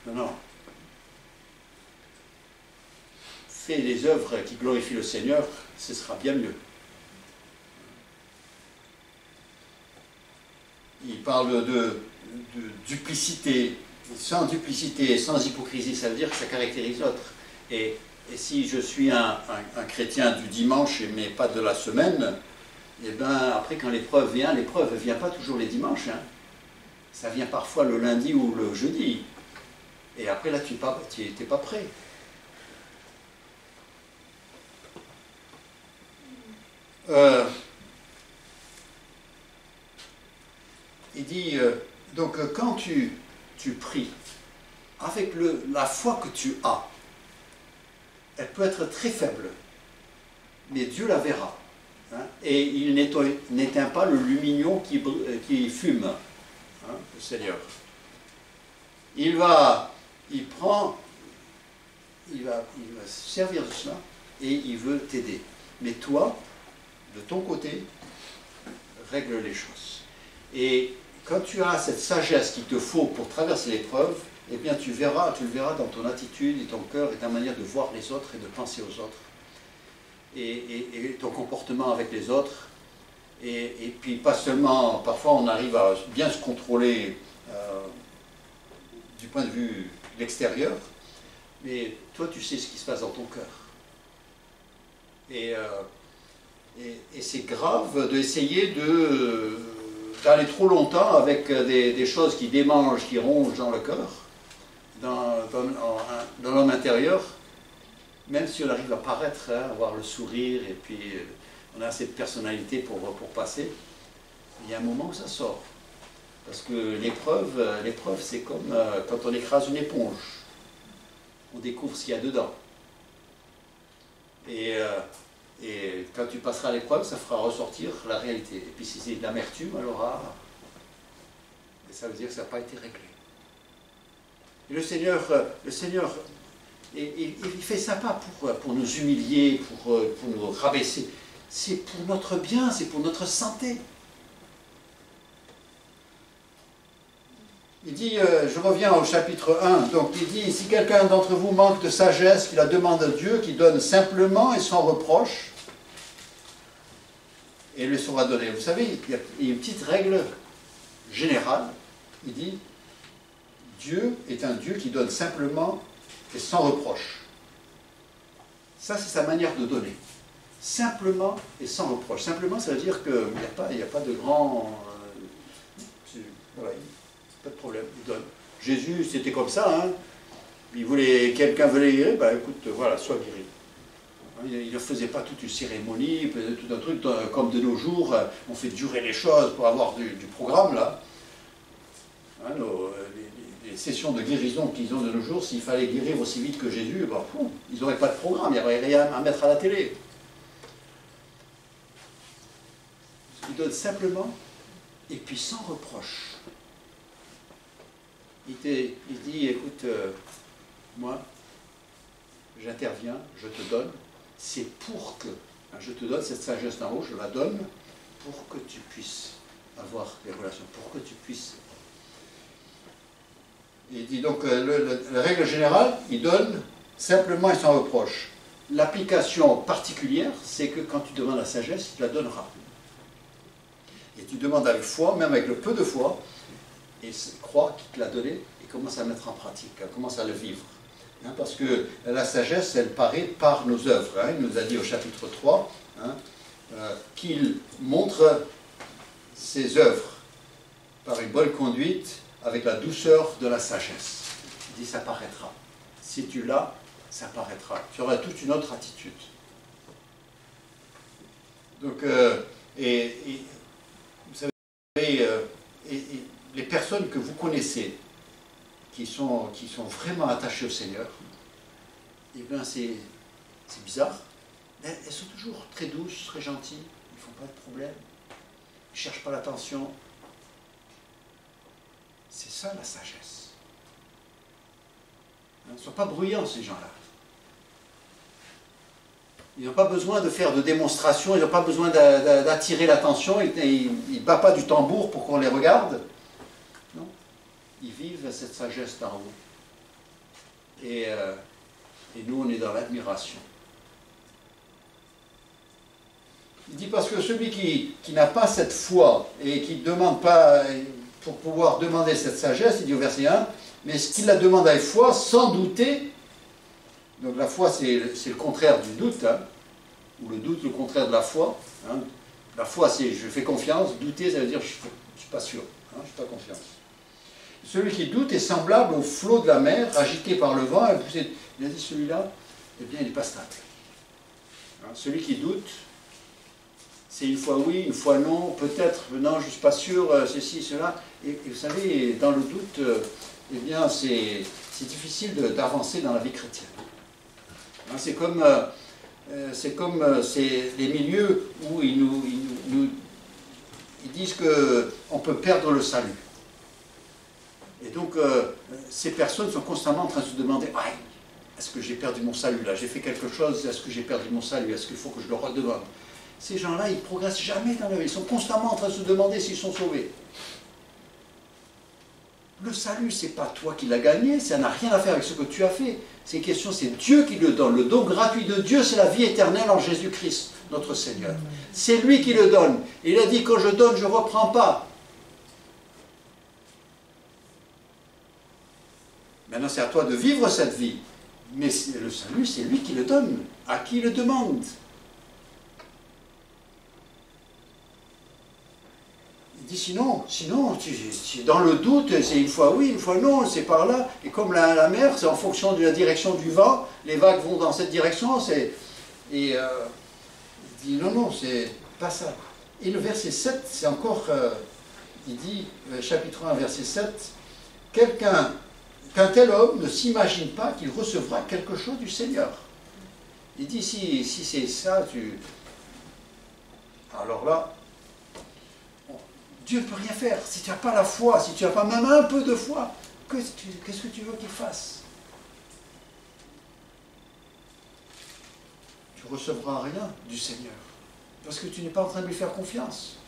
Non, non. Fais des œuvres qui glorifient le Seigneur, ce sera bien mieux. il parle de duplicité. Sans duplicité, sans hypocrisie, ça veut dire que ça caractérise l'autre. Et si je suis un chrétien du dimanche, mais pas de la semaine, et bien après quand l'épreuve ne vient pas toujours les dimanches. Hein. Ça vient parfois le lundi ou le jeudi. Et après là, tu n'es pas prêt. Il dit, donc quand tu pries, avec la foi que tu as, elle peut être très faible, mais Dieu la verra. Hein, et il n'éteint pas le lumignon qui fume, hein, le Seigneur. Il va se servir de cela et il veut t'aider. Mais toi, de ton côté, règle les choses. Et quand tu as cette sagesse qu'il te faut pour traverser l'épreuve, eh bien tu le verras dans ton attitude et ton cœur et ta manière de voir les autres et de penser aux autres. Et ton comportement avec les autres. Et puis pas seulement, parfois on arrive à bien se contrôler du point de vue de l'extérieur, mais toi tu sais ce qui se passe dans ton cœur. Et c'est grave d'essayer d'aller trop longtemps avec des choses qui démangent, qui rongent dans le cœur, dans l'homme intérieur, même si on arrive à paraître, hein, avoir le sourire, et puis on a assez de personnalité pour passer, il y a un moment où ça sort. Parce que l'épreuve, c'est comme quand on écrase une éponge. On découvre ce qu'il y a dedans. Et quand tu passeras l'épreuve, ça fera ressortir la réalité. Et puis si c'est de l'amertume, alors ça veut dire que ça n'a pas été réglé. Et le Seigneur, il fait ça pas pour nous humilier, pour nous rabaisser. C'est pour notre bien, c'est pour notre santé. Il dit, je reviens au chapitre 1, donc il dit, si quelqu'un d'entre vous manque de sagesse, qu'il la demande à Dieu, qui donne simplement et sans reproche, et lui sera donné. Vous savez, il y a une petite règle générale, il dit, Dieu est un Dieu qui donne simplement et sans reproche. Ça, c'est sa manière de donner. Simplement et sans reproche. Simplement, ça veut dire qu'il n'y a pas de grand... voilà, pas de problème, il donne. Jésus, c'était comme ça, hein. Quelqu'un voulait guérir, ben écoute, voilà, sois guéri. Il ne faisait pas toute une cérémonie, tout un truc comme de nos jours, on fait durer les choses pour avoir du programme, là. Hein, les sessions de guérison qu'ils ont de nos jours, s'il fallait guérir aussi vite que Jésus, ben, ils n'auraient pas de programme, il n'y aurait rien à mettre à la télé. Il donne simplement et puis sans reproche. Il dit, écoute, moi, j'interviens, je te donne, c'est pour que, hein, je te donne cette sagesse d'en haut, je la donne pour que tu puisses avoir des relations, pour que tu puisses. Il dit donc, la règle générale, il donne simplement et sans reproche. L'application particulière, c'est que quand tu demandes la sagesse, il te la donnera. Et tu demandes avec foi, même avec le peu de foi, et crois qu'il te l'a donné et commence à mettre en pratique, commence à le vivre. Hein, parce que la sagesse, elle paraît par nos œuvres. Hein, il nous a dit au chapitre 3 hein, qu'il montre ses œuvres par une bonne conduite avec la douceur de la sagesse. Il dit ça paraîtra. Si tu l'as, ça paraîtra. Tu auras toute une autre attitude. Donc, vous savez, les personnes que vous connaissez, qui sont vraiment attachées au Seigneur, eh bien c'est bizarre, mais elles sont toujours très douces, très gentilles, ils ne font pas de problème, ils ne cherchent pas l'attention. C'est ça la sagesse. Ils ne sont pas bruyants ces gens-là. Ils n'ont pas besoin de faire de démonstrations, ils n'ont pas besoin d'attirer l'attention, ils ne battent pas du tambour pour qu'on les regarde. Non, ils vivent cette sagesse d'en haut. Et nous, on est dans l'admiration. Il dit parce que celui qui n'a pas cette foi et qui ne demande pas, pour pouvoir demander cette sagesse, il dit au verset 1, mais ce qu'il la demande avec foi, sans douter, donc la foi c'est le contraire du doute, hein, ou le doute le contraire de la foi. Hein. La foi c'est je fais confiance, douter ça veut dire je ne suis pas sûr, hein, je n'ai pas confiance. Celui qui doute est semblable au flot de la mer, agité par le vent, il a dit celui-là, eh bien il n'est pas stable. Hein, celui qui doute, c'est une fois oui, une fois non, peut-être, non, je ne suis pas sûr, ceci, cela. Et vous savez, dans le doute, eh bien, c'est difficile d'avancer dans la vie chrétienne. Hein, c'est comme les milieux où ils disent qu'on peut perdre le salut. Et donc, ces personnes sont constamment en train de se demander « Aïe, est-ce que j'ai perdu mon salut là? J'ai fait quelque chose, est-ce que j'ai perdu mon salut? Est-ce qu'il faut que je le redemande ?» Ces gens-là, ils ne progressent jamais dans leur vie. Ils sont constamment en train de se demander s'ils sont sauvés. Le salut, ce n'est pas toi qui l'as gagné, ça n'a rien à faire avec ce que tu as fait. C'est une question, c'est Dieu qui le donne. Le don gratuit de Dieu, c'est la vie éternelle en Jésus-Christ, notre Seigneur. C'est lui qui le donne. Et il a dit, quand je donne, je ne reprends pas. Maintenant, c'est à toi de vivre cette vie. Mais le salut, c'est lui qui le donne. À qui il le demande? Il dit sinon tu dans le doute, c'est une fois oui, une fois non, c'est par là. Et comme la mer, c'est en fonction de la direction du vent, les vagues vont dans cette direction. Il dit non, c'est pas ça. Et le verset 7, c'est encore, il dit, chapitre 1, verset 7, qu'un tel homme ne s'imagine pas qu'il recevra quelque chose du Seigneur. Il dit si c'est ça, alors là, Dieu ne peut rien faire. Si tu n'as pas la foi, si tu n'as pas même un peu de foi, qu'est-ce que tu veux qu'il fasse? Tu ne recevras rien du Seigneur. Parce que tu n'es pas en train de lui faire confiance.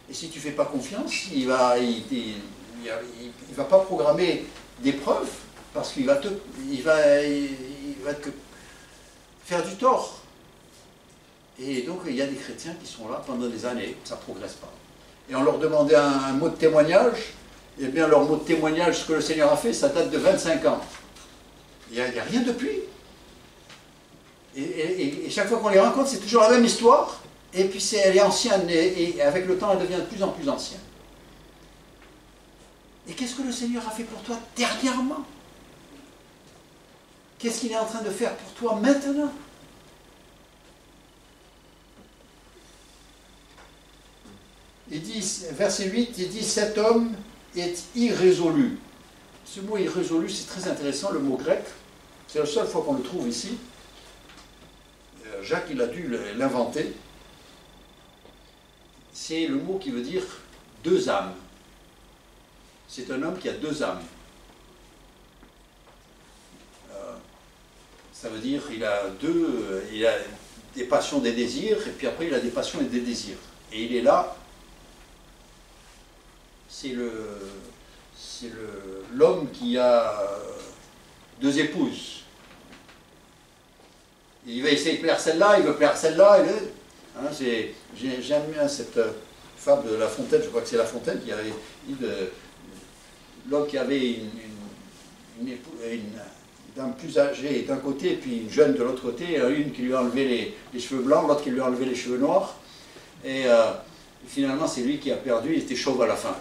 Et si tu ne fais pas confiance, il ne va pas programmer d'épreuves, parce qu'il va te faire du tort. Et donc il y a des chrétiens qui sont là pendant des années, ça ne progresse pas. Et on leur demandait un mot de témoignage, et bien leur mot de témoignage, ce que le Seigneur a fait, ça date de 25 ans. Il n'y a rien depuis. Et chaque fois qu'on les rencontre, c'est toujours la même histoire, et puis elle est ancienne, et avec le temps, elle devient de plus en plus ancienne. Et qu'est-ce que le Seigneur a fait pour toi dernièrement? Qu'est-ce qu'il est en train de faire pour toi maintenant? Il dit, verset 8, il dit « Cet homme est irrésolu ». Ce mot « irrésolu », c'est très intéressant, le mot grec. C'est la seule fois qu'on le trouve ici. Jacques, il a dû l'inventer. C'est le mot qui veut dire « deux âmes ». C'est un homme qui a deux âmes. Ça veut dire il a des passions, des désirs, et puis après il a des passions et des désirs. Et il est là, c'est l'homme qui a deux épouses. Il va essayer de plaire celle-là, il veut plaire celle-là. Hein, j'aime bien cette fable de La Fontaine, je crois que c'est La Fontaine qui avait dit l'homme qui avait une dame plus âgée d'un côté, et puis une jeune de l'autre côté, une qui lui a enlevé les cheveux blancs, l'autre qui lui a enlevé les cheveux noirs, et finalement c'est lui qui a perdu, il était chauve à la fin.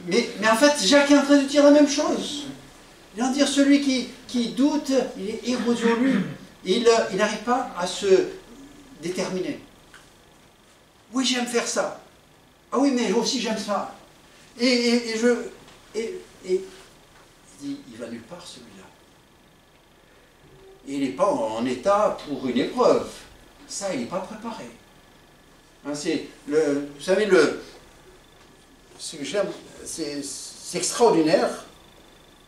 Mais en fait, Jacques est en train de dire la même chose. Il est en train de dire celui qui doute, il est irrésolu, il n'arrive pas à se déterminer. Oui, j'aime faire ça. Ah oui, mais aussi j'aime ça. Et il dit, il va nulle part celui-là. Et il n'est pas en état pour une épreuve. Ça, il n'est pas préparé. Hein, vous savez, ce que j'aime, c'est extraordinaire,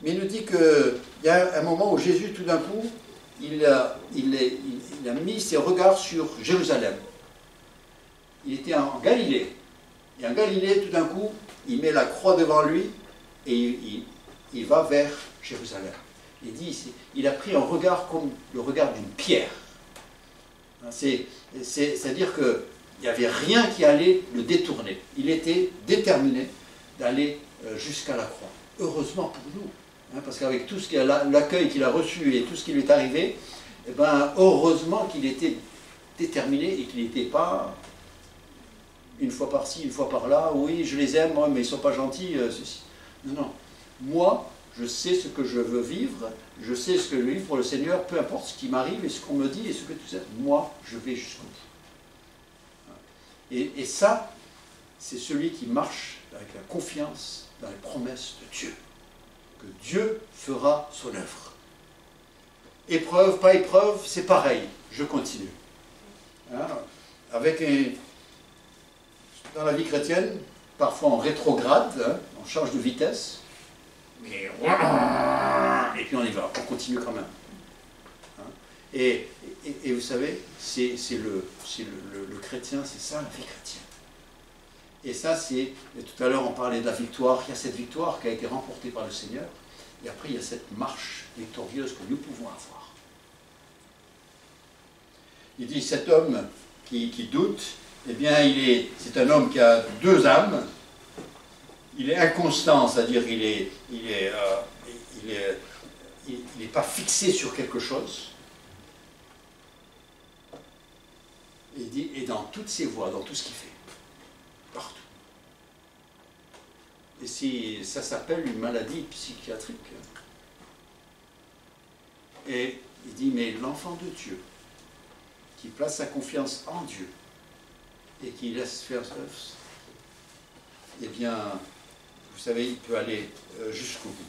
mais il nous dit qu'il y a un moment où Jésus, tout d'un coup, il a mis ses regards sur Jérusalem. Il était en Galilée. Et en Galilée, tout d'un coup, il met la croix devant lui et il va vers Jérusalem. Il dit, il a pris un regard comme le regard d'une pierre. C'est-à-dire qu'il n'y avait rien qui allait le détourner. Il était déterminé d'aller jusqu'à la croix. Heureusement pour nous, hein, parce qu'avec tout l'accueil qu'il a reçu et tout ce qui lui est arrivé, eh ben, heureusement qu'il était déterminé et qu'il n'était pas une fois par-ci, une fois par-là, oui, je les aime, mais ils ne sont pas gentils. Non, non. Moi, je sais ce que je veux vivre, je sais ce que je veux vivre pour le Seigneur, peu importe ce qui m'arrive et ce qu'on me dit et ce que tu sais. Moi, je vais jusqu'au bout. Et ça, c'est celui qui marche avec la confiance dans les promesses de Dieu. Que Dieu fera son œuvre. Épreuve, pas épreuve, c'est pareil. Je continue. Hein? Dans la vie chrétienne, parfois en rétrograde, hein, on change de vitesse, mais et puis on y va, on continue quand même. Hein? Et vous savez, c'est le chrétien, c'est ça la vie chrétienne. Et ça, tout à l'heure on parlait de la victoire, il y a cette victoire qui a été remportée par le Seigneur, et après il y a cette marche victorieuse que nous pouvons avoir. Il dit, cet homme qui doute, eh bien, c'est un homme qui a deux âmes. Il est inconstant, c'est-à-dire il n'est pas fixé sur quelque chose. Et il dit, et dans toutes ses voies, dans tout ce qu'il fait, partout. Et ça s'appelle une maladie psychiatrique. Et il dit, mais l'enfant de Dieu, qui place sa confiance en Dieu, et qui laisse faire œuvre, eh bien, vous savez, il peut aller jusqu'au bout.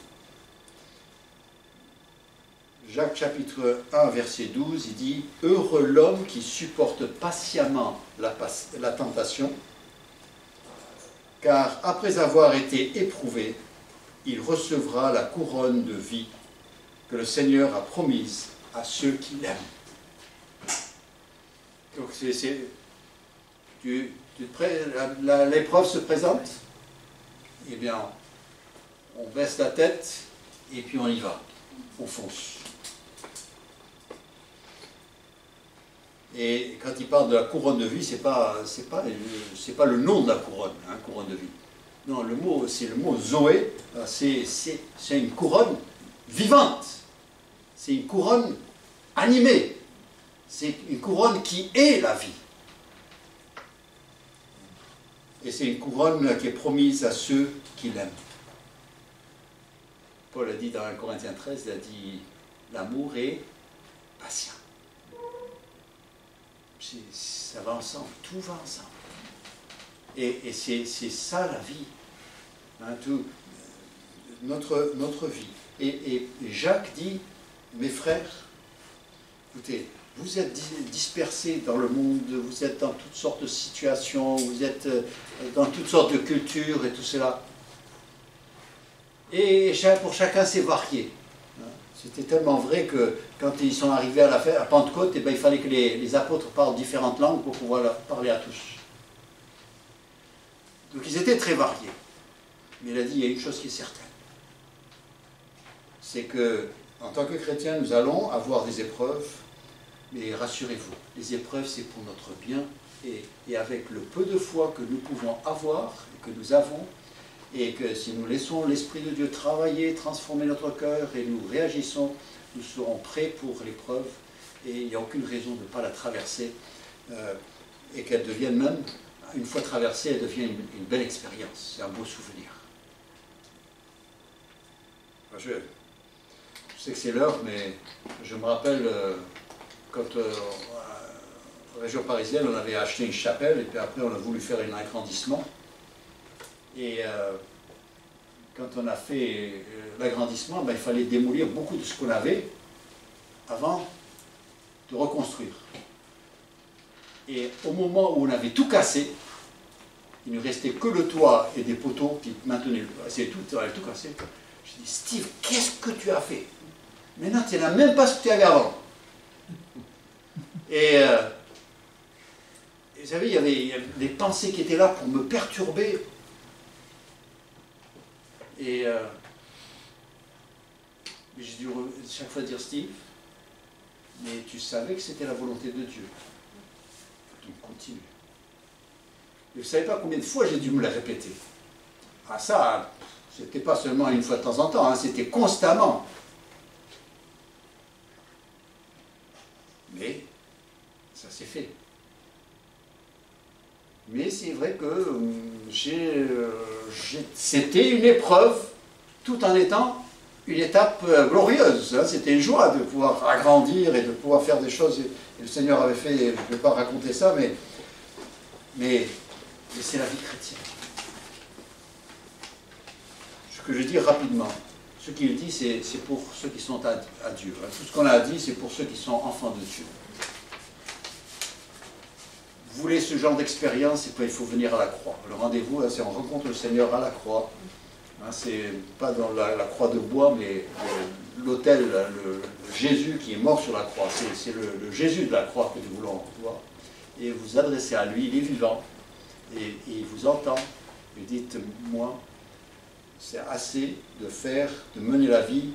Jacques chapitre 1, verset 12, il dit « Heureux l'homme qui supporte patiemment la tentation, car après avoir été éprouvé, il recevra la couronne de vie que le Seigneur a promise à ceux qui l'aiment. » Donc, l'épreuve se présente, eh bien, on baisse la tête et puis on y va, on fonce. Et quand il parle de la couronne de vie, c'est pas le nom de la couronne, hein, couronne de vie. Non, c'est le mot Zoé, c'est une couronne vivante, c'est une couronne animée, c'est une couronne qui est la vie. Et c'est une couronne qui est promise à ceux qui l'aiment. Paul a dit dans 1 Corinthiens 13, il a dit « L'amour est patient ». Ça va ensemble, tout va ensemble. Et c'est ça la vie, hein, notre vie. Et Jacques dit « Mes frères, écoutez, vous êtes dispersés dans le monde, vous êtes dans toutes sortes de situations, vous êtes dans toutes sortes de cultures et tout cela. Et pour chacun, c'est varié. C'était tellement vrai que quand ils sont arrivés à Pentecôte, eh bien, il fallait que les apôtres parlent différentes langues pour pouvoir parler à tous. Donc ils étaient très variés. Mais il a dit, il y a une chose qui est certaine. C'est que, en tant que chrétiens, nous allons avoir des épreuves. Mais rassurez-vous, les épreuves, c'est pour notre bien, et avec le peu de foi que nous pouvons avoir, et que nous avons, et que si nous laissons l'Esprit de Dieu travailler, transformer notre cœur, et nous réagissons, nous serons prêts pour l'épreuve, et il n'y a aucune raison de ne pas la traverser, et qu'elle devienne même, une fois traversée, elle devient une belle expérience, c'est un beau souvenir. Je sais que c'est l'heure, mais je me rappelle... Quand en région parisienne, on avait acheté une chapelle, et puis après on a voulu faire un agrandissement. Et quand on a fait l'agrandissement, ben, il fallait démolir beaucoup de ce qu'on avait avant de reconstruire. Et au moment où on avait tout cassé, il ne restait que le toit et des poteaux qui maintenaient le toit. C'est tout, on avait tout cassé. Je dis, Steve, qu'est-ce que tu as fait? Maintenant, tu n'as même pas ce que tu avais avant. Et vous savez, il y avait des pensées qui étaient là pour me perturber. Et j'ai dû chaque fois dire, Steve, mais tu savais que c'était la volonté de Dieu. Donc continue. Et vous ne savez pas combien de fois j'ai dû me le répéter. Ah ça, c'était pas seulement une fois de temps en temps, hein, c'était constamment. Mais ça s'est fait. Mais c'est vrai que c'était une épreuve, tout en étant une étape glorieuse. Hein. C'était une joie de pouvoir agrandir et de pouvoir faire des choses. Et le Seigneur avait fait, je ne vais pas raconter ça, mais c'est la vie chrétienne. Ce que je dis rapidement, ce qu'il dit, c'est pour ceux qui sont à Dieu. Hein. Tout ce qu'on a dit, c'est pour ceux qui sont enfants de Dieu. Vous voulez ce genre d'expérience, il faut venir à la croix. Le rendez-vous, c'est on rencontre le Seigneur à la croix. Hein, c'est pas dans la croix de bois, mais l'autel, le Jésus qui est mort sur la croix. C'est le Jésus de la croix que nous voulons voir. Et vous adressez à lui, il est vivant, et il vous entend. Et dites, moi, c'est assez de mener la vie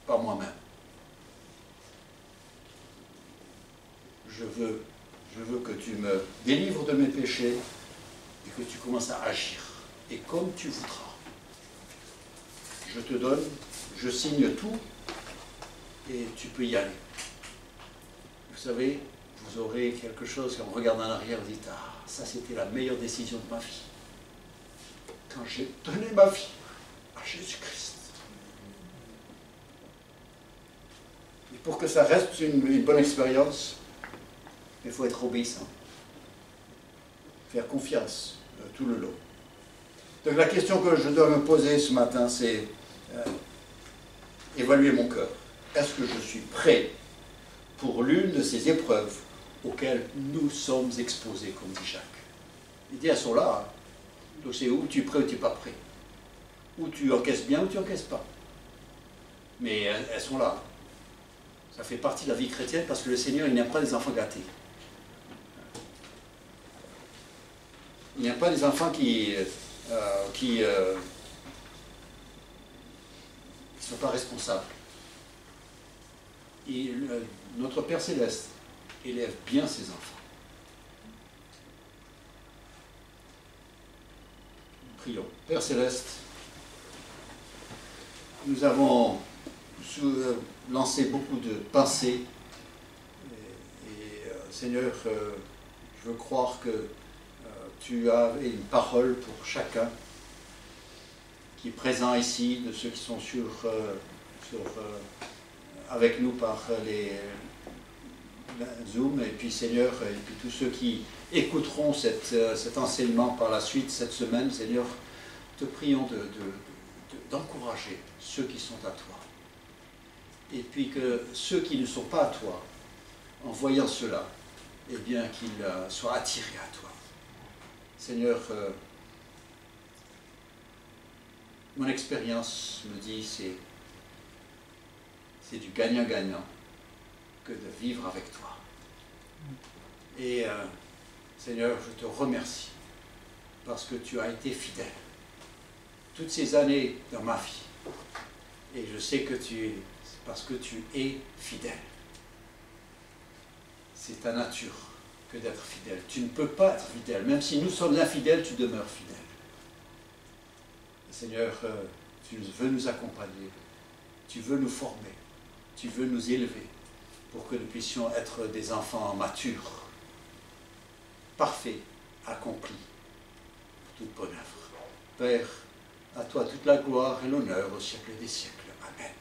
par moi-même. Je veux que tu me délivres de mes péchés et que tu commences à agir. Et comme tu voudras. Je te donne, je signe tout et tu peux y aller. Vous savez, vous aurez quelque chose, quand on regarde en arrière, vous dites, ah, ça c'était la meilleure décision de ma vie. Quand j'ai donné ma vie à Jésus-Christ. Et pour que ça reste une bonne expérience, il faut être obéissant. Faire confiance tout le long. Donc la question que je dois me poser ce matin, c'est évaluer mon cœur. Est-ce que je suis prêt pour l'une de ces épreuves auxquelles nous sommes exposés, comme dit Jacques? Les idées, elles sont là. Hein. Donc c'est où tu es prêt ou tu n'es pas prêt. Ou tu encaisses bien ou tu n'encaisses pas. Mais elles sont là. Ça fait partie de la vie chrétienne parce que le Seigneur, il n'aime pas les enfants gâtés. Il n'y a pas des enfants qui ne sont pas responsables. Et notre Père Céleste élève bien ses enfants. Prions. Père Céleste, nous avons lancé beaucoup de pensées. Seigneur, je veux croire que tu as une parole pour chacun qui est présent ici, de ceux qui sont avec nous par les Zoom, et puis Seigneur, et puis tous ceux qui écouteront cet enseignement par la suite cette semaine. Seigneur, te prions d'encourager ceux qui sont à toi. Et puis que ceux qui ne sont pas à toi, en voyant cela, eh bien qu'ils soient attirés à toi. Seigneur, mon expérience me dit c'est du gagnant-gagnant que de vivre avec toi. Et Seigneur, je te remercie parce que tu as été fidèle toutes ces années dans ma vie. Et je sais que parce que tu es fidèle. C'est ta nature que d'être fidèle. Tu ne peux pas être fidèle. Même si nous sommes infidèles, tu demeures fidèle. Et Seigneur, tu veux nous accompagner. Tu veux nous former. Tu veux nous élever pour que nous puissions être des enfants matures, parfaits, accomplis, pour toute bonne œuvre. Père, à toi toute la gloire et l'honneur au siècle des siècles. Amen.